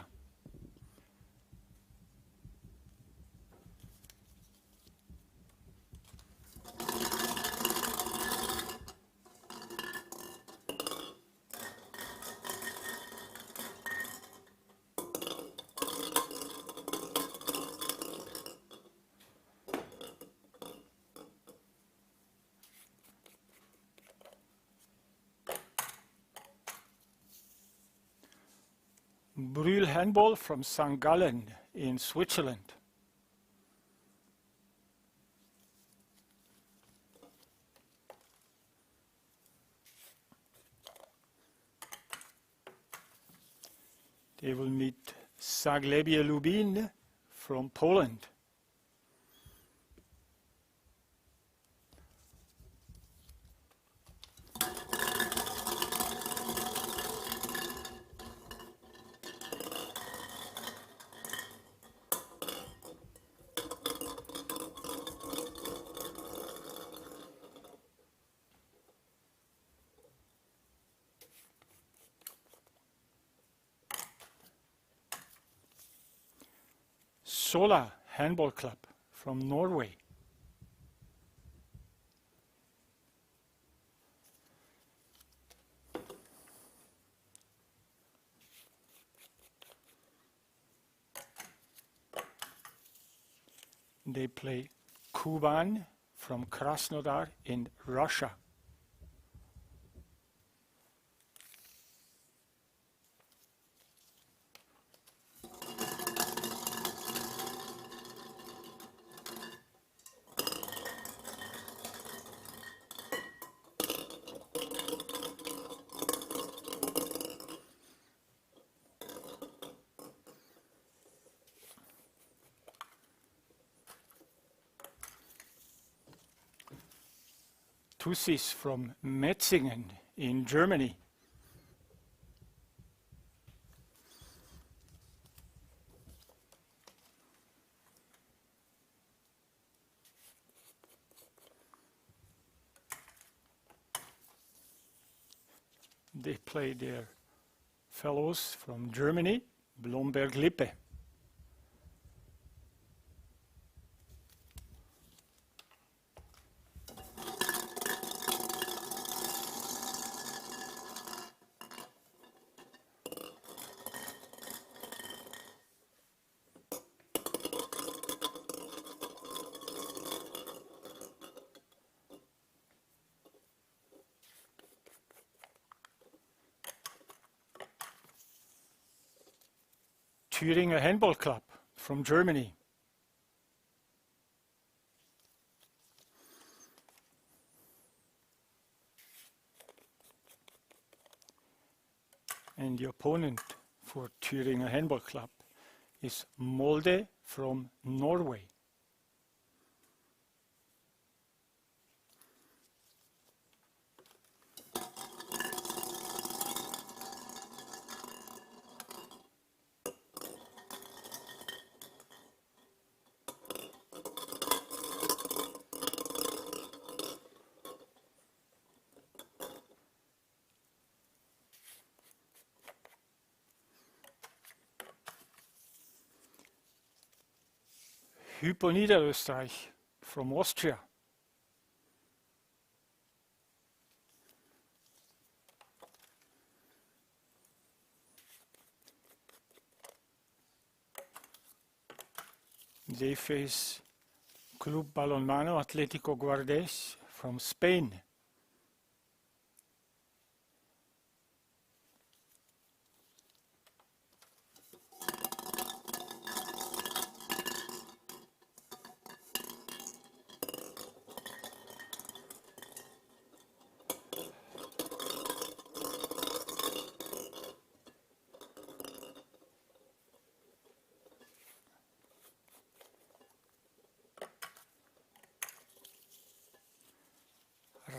Brühl Handball from St. Gallen in Switzerland. They will meet Zagłębie Lubin from Poland. Sola Handball Club from Norway. They play Kuban from Krasnodar in Russia. Tussis from Metzingen in Germany. They play their fellows from Germany, Blomberg-Lippe. Thüringer Handball Club from Germany. And the opponent for Thüringer Handball Club is Molde from Norway. Hypo Niederösterreich from Austria. They face Club Balonmano Atlético Guardés from Spain.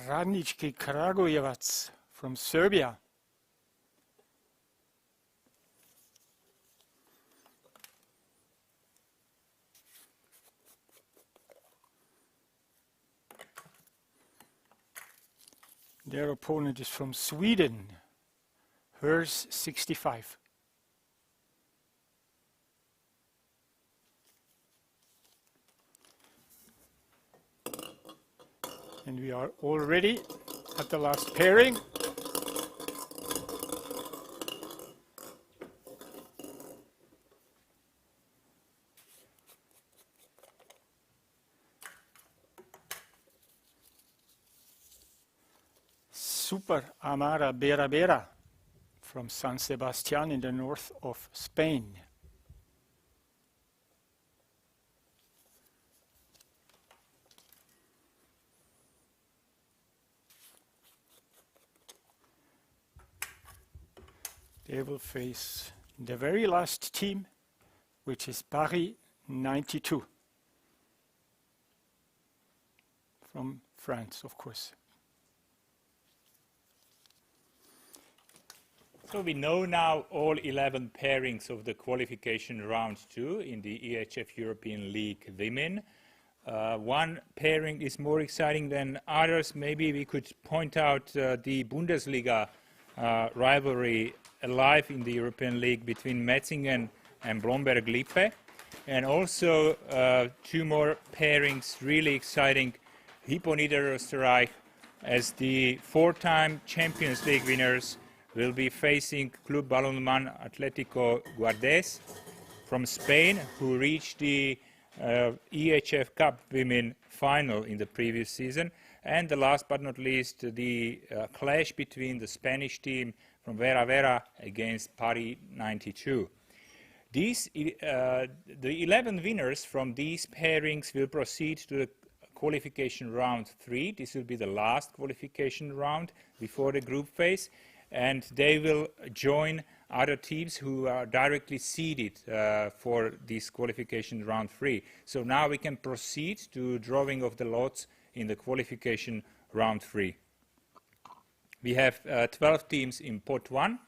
Radnički Kragujevac from Serbia. Their opponent is from Sweden, Hers 65. And we are already at the last pairing. Super Amara Bera Bera from San Sebastian in the north of Spain. They will face the very last team, which is Paris 92 from France, of course. So we know now all 11 pairings of the qualification round 2 in the EHF European League Women. One pairing is more exciting than others. Maybe we could point out the Bundesliga rivalry alive in the European League between Metzingen and Blomberg-Lippe. And also 2 more pairings, really exciting. Hypo Niederösterreich as the 4-time Champions League winners will be facing Club Balonmano Atlético Guardés from Spain, who reached the EHF Cup Women final in the previous season. And the last but not least, the clash between the Spanish team from Vera Vera against Paris 92. These, the 11 winners from these pairings will proceed to the qualification round 3. This will be the last qualification round before the group phase. And they will join other teams who are directly seeded for this qualification round 3. So now we can proceed to drawing of the lots in the qualification round 3. We have 12 teams in pot 1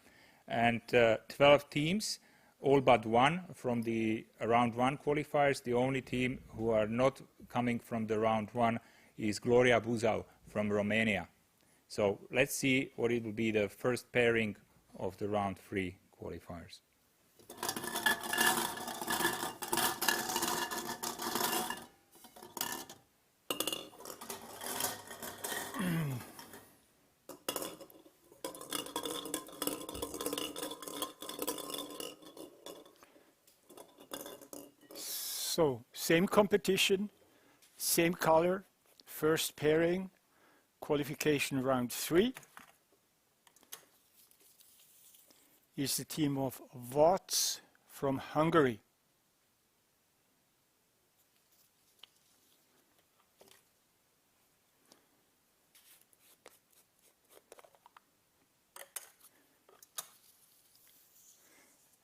and 12 teams, all but one from the round 1 qualifiers. The only team who are not coming from the round 1 is Gloria Buzau from Romania. So let's see what it will be the first pairing of the round 3 qualifiers. So same competition, same color, first pairing, qualification round 3 is the team of Vác from Hungary.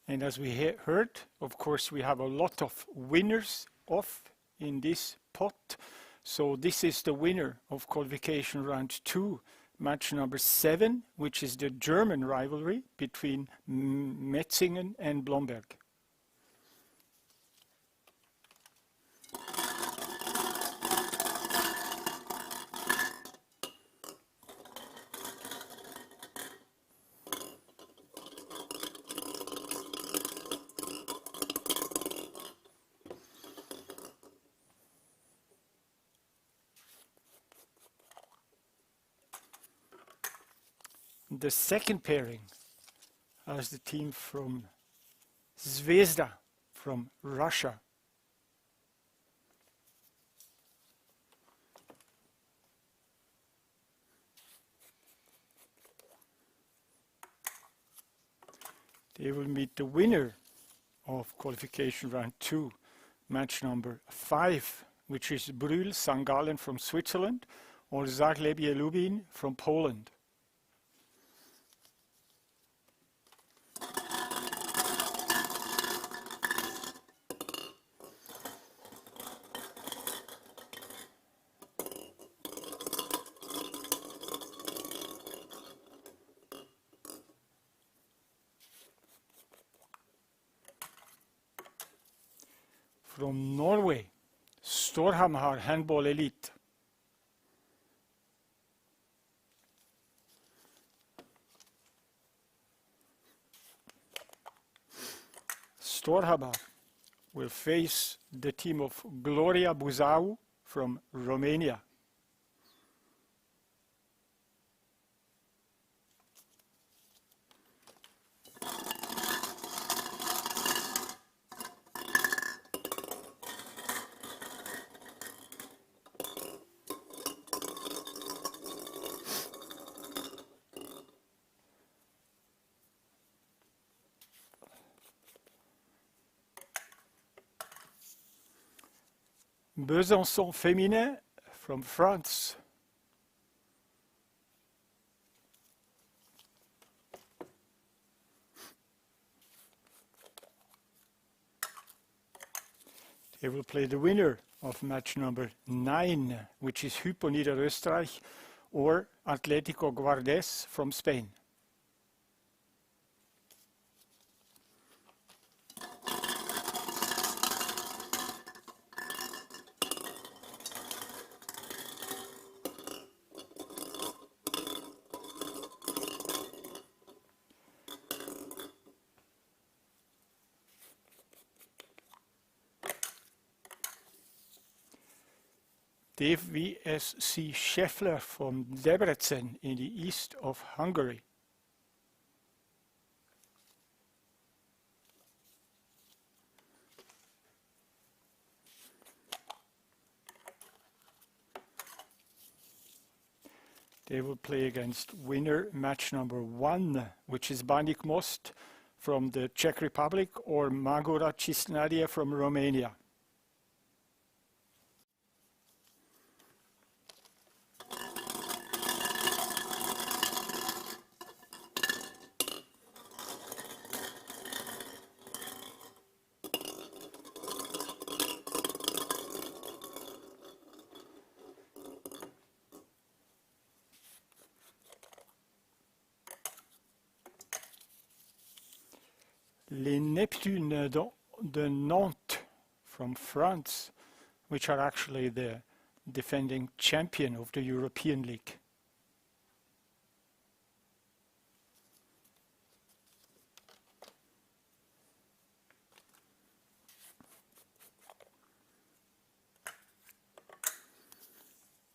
And as we heard, of course, we have a lot of winners off in this pot. So this is the winner of qualification round 2, match number 7, which is the German rivalry between Metzingen and Blomberg. The second pairing has the team from Zvezda, from Russia. They will meet the winner of qualification round 2, match number 5, which is Brühl St. Gallen from Switzerland or Zagłębie Lubin from Poland. From Norway, Storhamar Handball Elite. Storhamar will face the team of Gloria Buzău from Romania. Besançon Féminin from France. They will play the winner of match number 9, which is Hypo Niederösterreich or Atlético Guardés from Spain. DVSC Scheffler from Debrecen in the east of Hungary. They will play against winner match number 1, which is Banik Most from the Czech Republic or Magura Cisnadia from Romania. Les Neptunes de Nantes from France, which are actually the defending champion of the European League.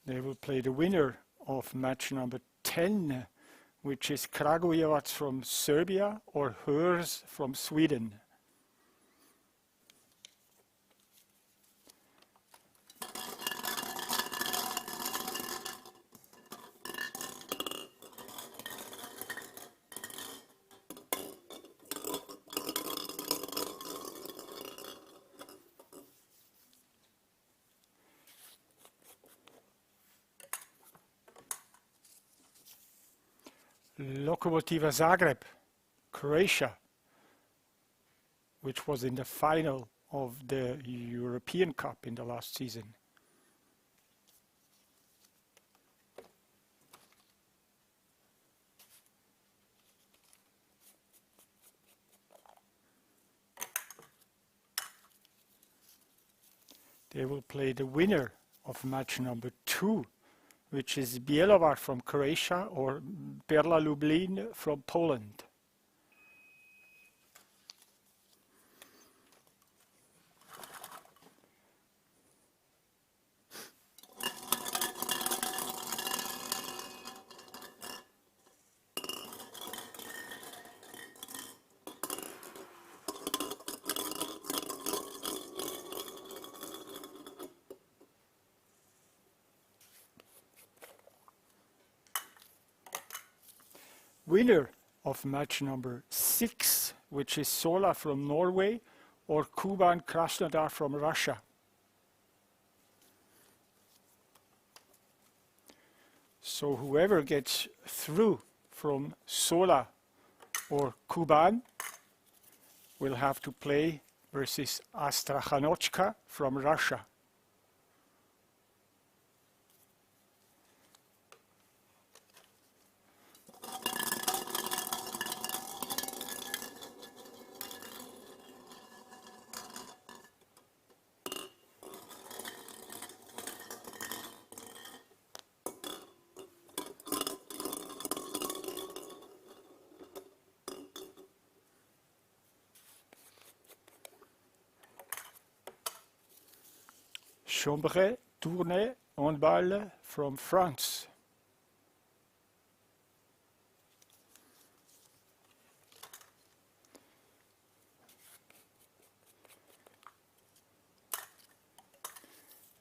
They will play the winner of match number 10, which is Kragujevac from Serbia or Hörs from Sweden. Lokomotiva Zagreb, Croatia, which was in the final of the European Cup in the last season. They will play the winner of match number 2, which is Bielovar from Croatia or Perla Lublin from Poland. Winner of match number 6, which is Sola from Norway or Kuban Krasnodar from Russia. So whoever gets through from Sola or Kuban will have to play versus Astrakhanochka from Russia. Chambray, Tournai, Handball from France.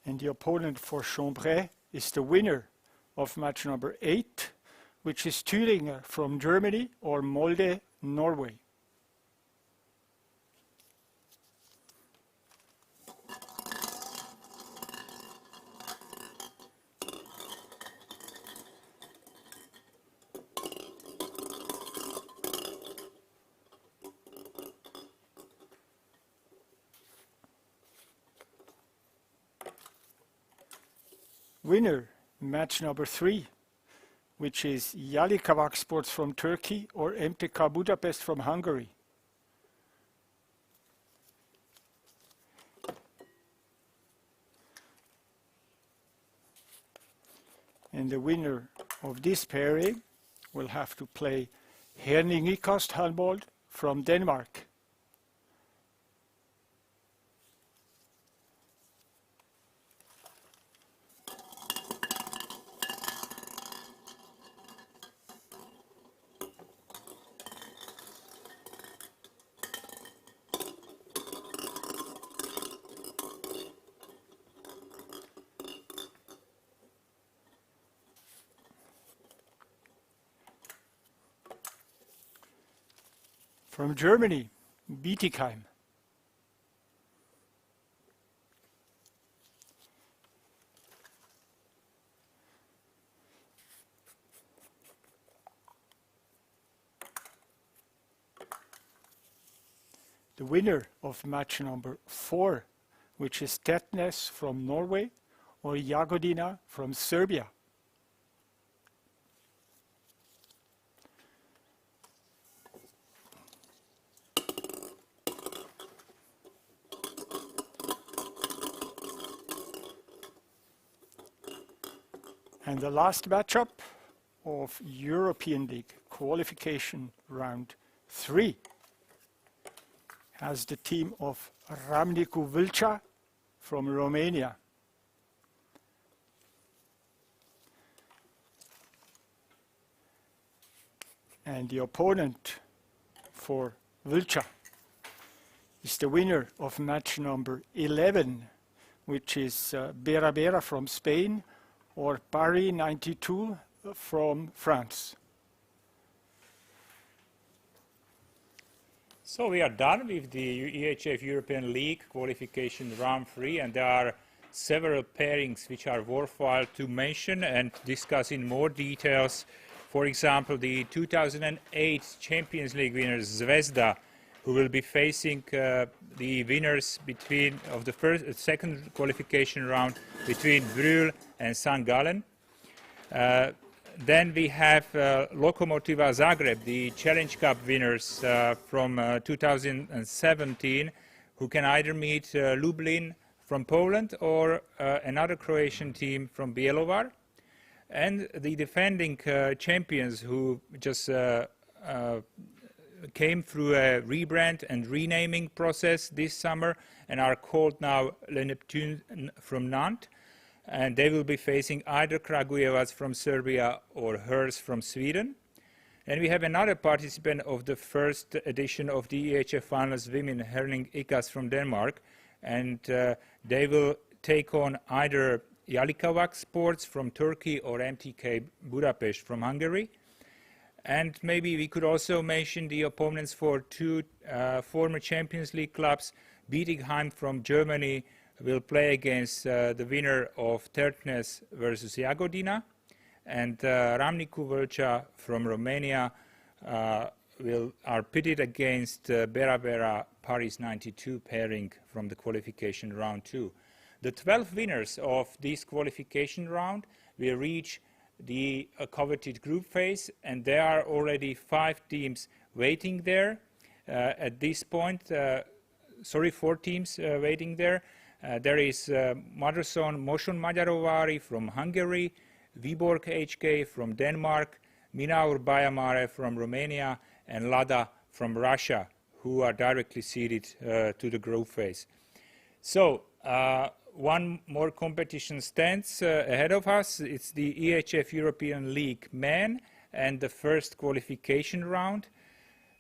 And the opponent for Chambray is the winner of match number 8, which is Thüringer from Germany or Molde, Norway. Winner, match number 3, which is Yalikavak Sports from Turkey or MTK Budapest from Hungary. And the winner of this pairing will have to play Herning-Ikast Handball from Denmark. From Germany, Bietigheim. The winner of match number 4, which is Tetnes from Norway or Jagodina from Serbia. And the last matchup of European League qualification round 3 has the team of Ramnicu Vlča from Romania. And the opponent for Vlča is the winner of match number 11, which is Bera Bera from Spain or Paris 92 from France. So we are done with the EHF European League qualification round 3, and there are several pairings which are worthwhile to mention and discuss in more details. For example, the 2008 Champions League winner Zvezda who will be facing the winners of the second qualification round between Brühl and St. Gallen. Then we have Lokomotiva Zagreb, the Challenge Cup winners from 2017, who can either meet Lublin from Poland or another Croatian team from Bjelovar. And the defending champions who just came through a rebrand and renaming process this summer and are called now Le Neptune from Nantes. And they will be facing either Kragujevac from Serbia or Hers from Sweden. And we have another participant of the first edition of the EHF finals, women, Herning Ikas from Denmark. And they will take on either Yalikavak Sports from Turkey or MTK Budapest from Hungary. And maybe we could also mention the opponents for two former Champions League clubs. Bietigheim from Germany will play against the winner of Tertnes versus Jagodina, and Ramniku Vlča from Romania are pitted against Bera Bera Paris 92 pairing from the qualification round 2. The 12 winners of this qualification round will reach the coveted group phase, and there are already 5 teams waiting there at this point. 4 teams waiting there. There is Motherson Motion Magyarovári from Hungary, Viborg HK from Denmark, Minaur Baia from Romania, and Lada from Russia, who are directly seeded to the group phase. So one more competition stands ahead of us. It's the EHF European League Men and the first qualification round.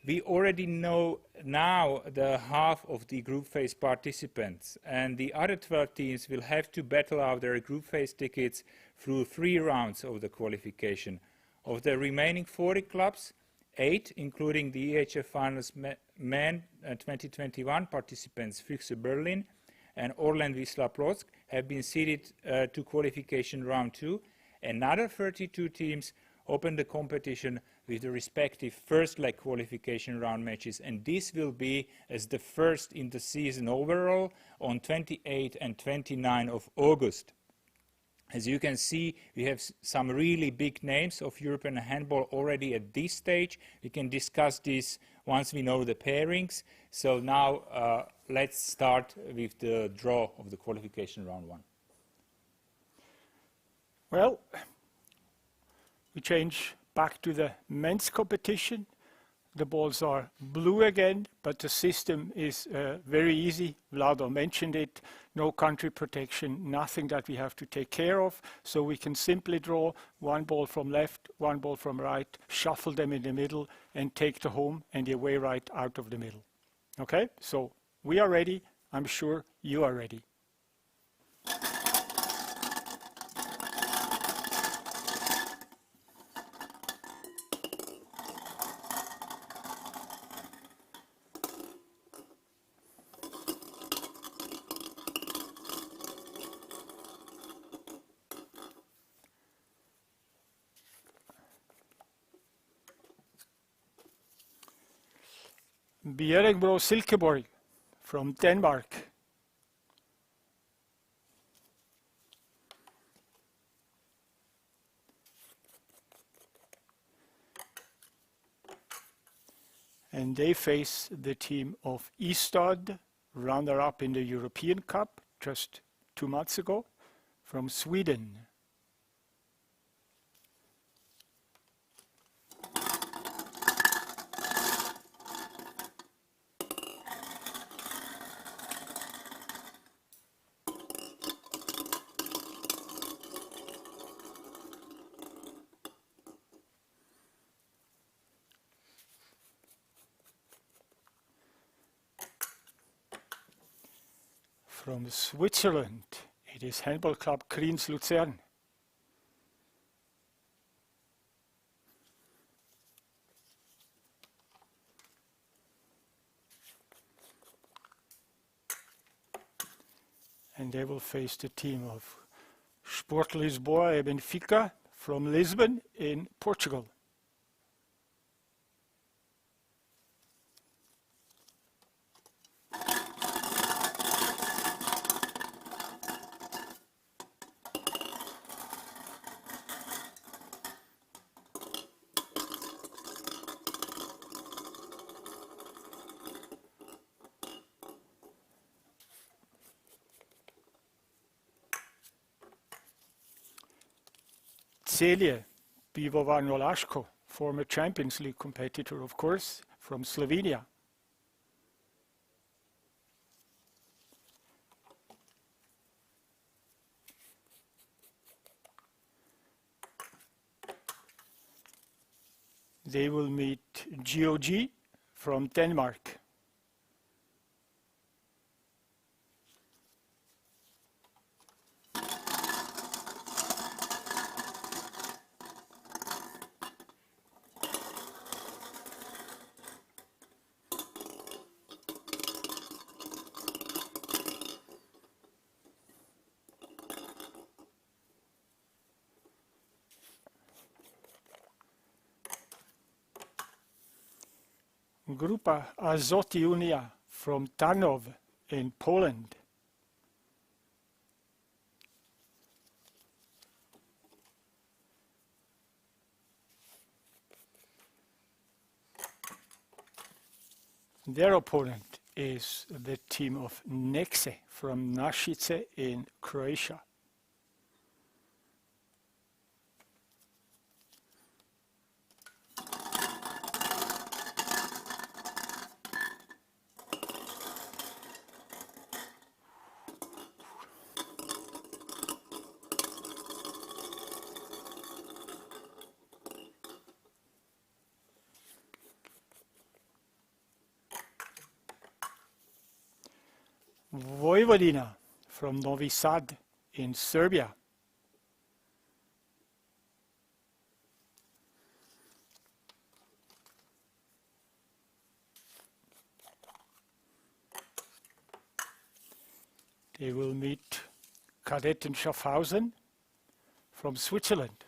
We already know now the half of the group phase participants, and the other 12 teams will have to battle out their group phase tickets through 3 rounds of the qualification. Of the remaining 40 clubs, 8, including the EHF Finals Men 2021 participants Füchse Berlin and Orlen Wisla Plock, have been seeded to qualification round 2. Another 32 teams open the competition with the respective first leg qualification round matches, and this will be as the first in the season overall on 28 and 29 of August. As you can see, we have some really big names of European handball already at this stage. We can discuss this once we know the pairings. So now let's start with the draw of the qualification round 1. Well, we change back to the men's competition. The balls are blue again, but the system is very easy. Vlado mentioned it. No country protection, nothing that we have to take care of. So we can simply draw 1 ball from left, 1 ball from right, shuffle them in the middle, and take the home and the away right out of the middle. Okay, so we are ready. I'm sure you are ready. Bjerringbro Silkeborg from Denmark. And they face the team of Ystad, runner-up in the European Cup just 2 months ago, from Sweden. From Switzerland, it is Handball Club Kriens Luzern. And they will face the team of Sport Lisboa e Benfica from Lisbon in Portugal. Celje Pivovar Nolasco, former Champions League competitor, of course, from Slovenia. They will meet GOG from Denmark. Grupa Azoty Unia from Tarnów in Poland. Their opponent is the team of Nexe from Nasice in Croatia. Vojvodina from Novi Sad in Serbia. They will meet Kadetten Schaffhausen from Switzerland.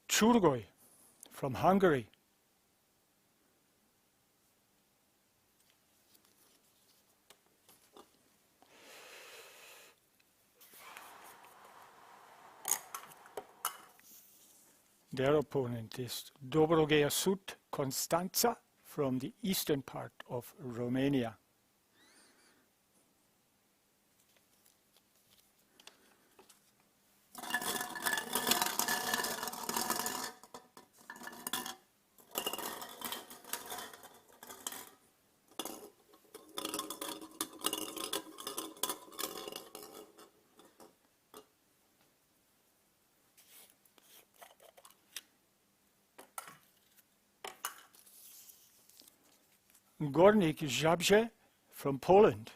Churgoy from Hungary. Their opponent is Dobrogea Sud Constanța from the eastern part of Romania. Górnik Zabrze from Poland.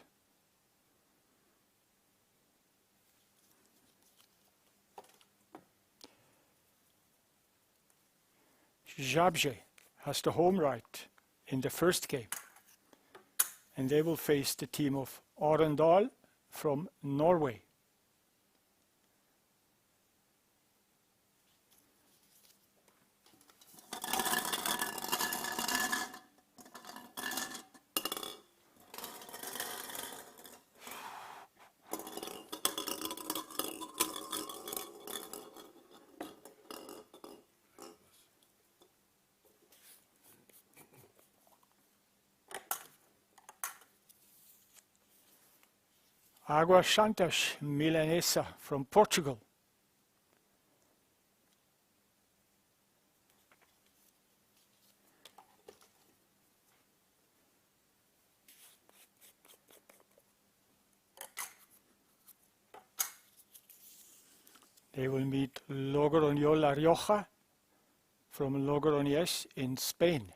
Zabrze has the home right in the first game, and they will face the team of Arendal from Norway. Águas Santas Milanesa from Portugal. They will meet Logroño La Rioja from Logroñés in Spain.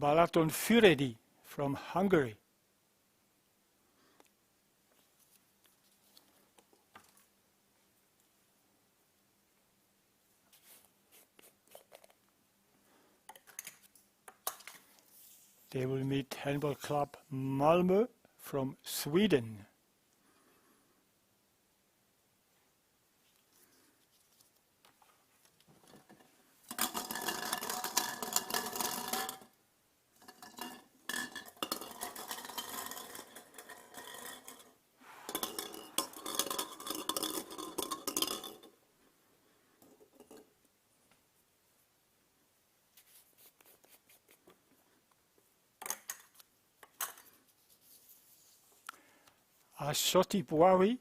Balatonfüredi from Hungary. They will meet Handball Club Malmö from Sweden. Ashoti Bławi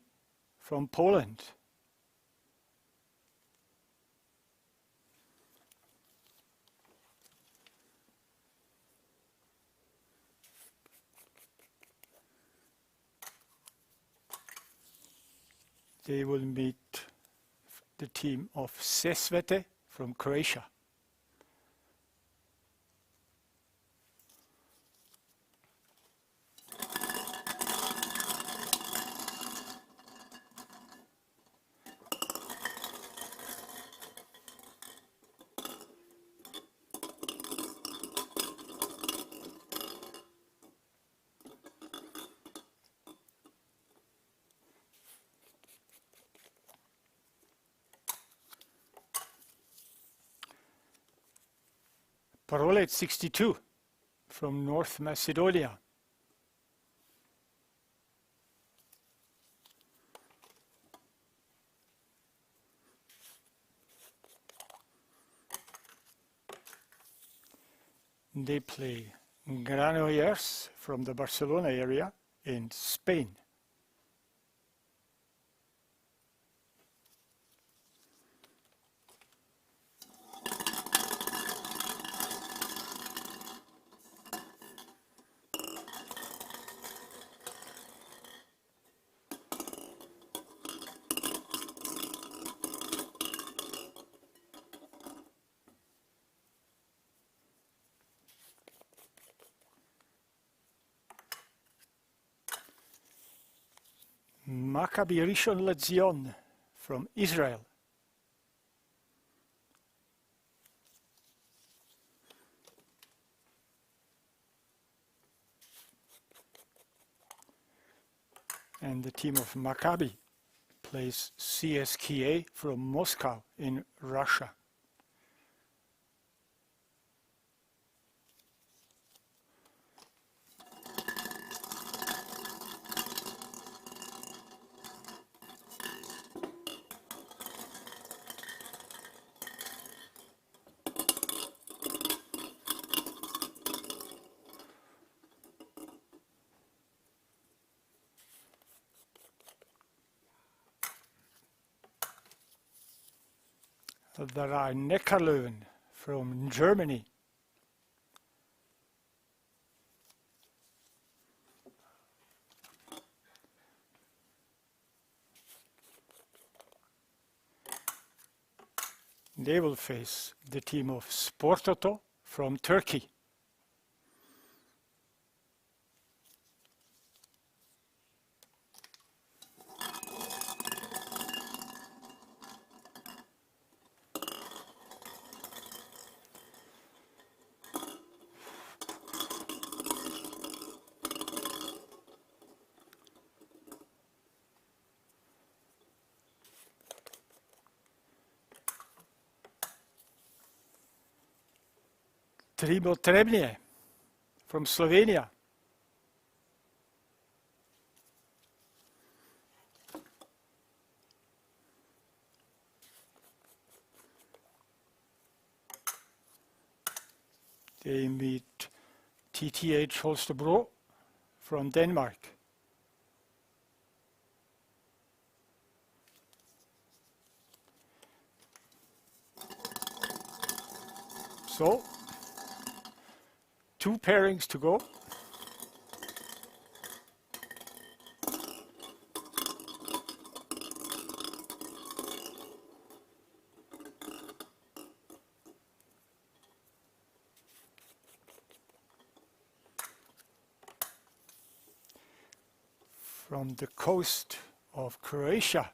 from Poland. They will meet the team of CEST from Croatia. Paroled 62 from North Macedonia. They play Granollers from the Barcelona area in Spain. Maccabi Rishon LeZion from Israel. And the team of Maccabi plays CSKA from Moscow in Russia. The Rhein-Neckar-Löwen from Germany. They will face the team of Sportoto from Turkey. Trimo Trebnje from Slovenia. They meet TTH Holstebro from Denmark. So, 2 pairings to go. from the coast of Croatia,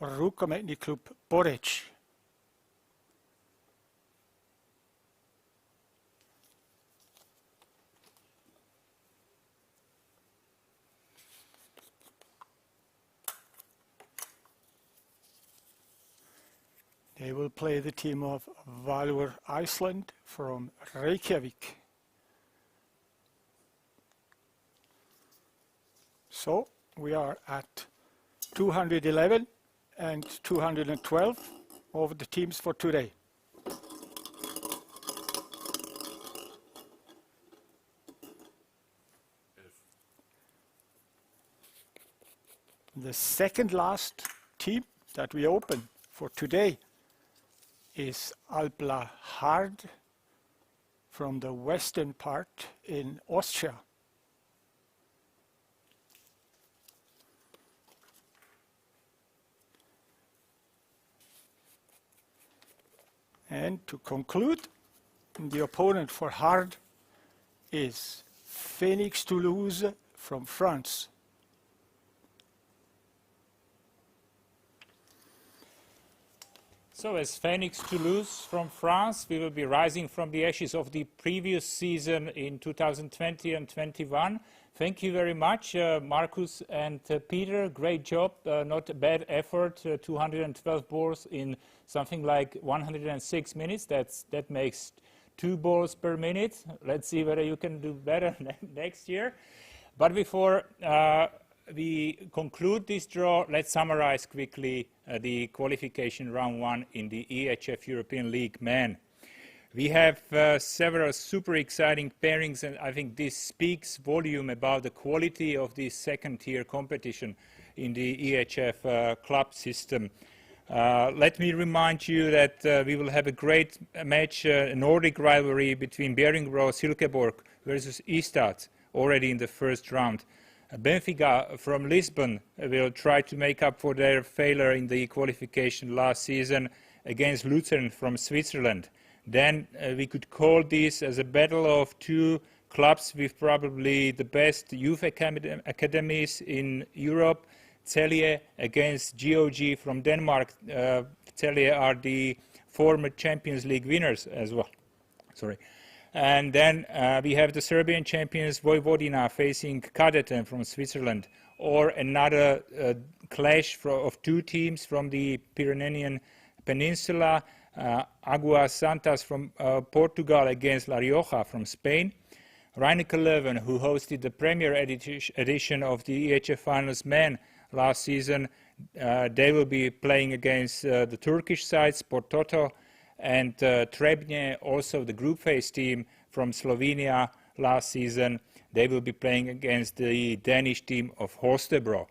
Rukometni Klub Poreču. They will play the team of Valur Iceland from Reykjavik. So we are at 211 and 212 of the teams for today. The second last team that we open for today is Albla Hard from the western part in Austria. And to conclude, the opponent for Hard is Phoenix Toulouse from France. So as Phoenix Toulouse from France, we will be rising from the ashes of the previous season in 2020 and 21. Thank you very much, Markus and Peter. Great job, not a bad effort. 212 balls in something like 106 minutes. That makes 2 balls per minute. Let's see whether you can do better next year. But before we conclude this draw, let's summarize quickly the qualification round 1 in the EHF European League Men. We have several super exciting pairings, and I think this speaks volume about the quality of this second-tier competition in the EHF club system. Let me remind you that we will have a great match, a Nordic rivalry between Bjerringbro Silkeborg versus Ystad already in the first round. Benfica from Lisbon will try to make up for their failure in the qualification last season against Lucerne from Switzerland. Then we could call this as a battle of 2 clubs with probably the best youth academies in Europe. Celje against GOG from Denmark. Celje are the former Champions League winners as well. Sorry. And then we have the Serbian champions Vojvodina facing Kadeten from Switzerland, or another clash of 2 teams from the Pyrenean Peninsula, Aguas Santas from Portugal against La Rioja from Spain. Rhein-Neckar Löwen, who hosted the Premier edition of the EHF Finals Men last season, they will be playing against the Turkish side, Sport Toto, and Trebnje, also the group phase team from Slovenia last season. They will be playing against the Danish team of Holstebro.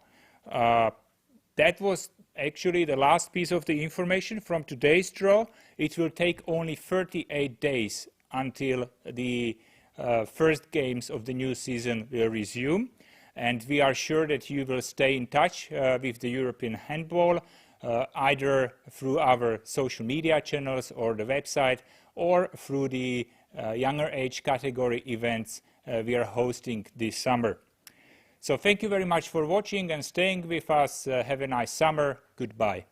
That was actually the last piece of the information from today's draw. It will take only 38 days until the first games of the new season will resume. And we are sure that you will stay in touch with the European Handball, either through our social media channels or the website, or through the younger age category events we are hosting this summer. So thank you very much for watching and staying with us. Have a nice summer. Goodbye.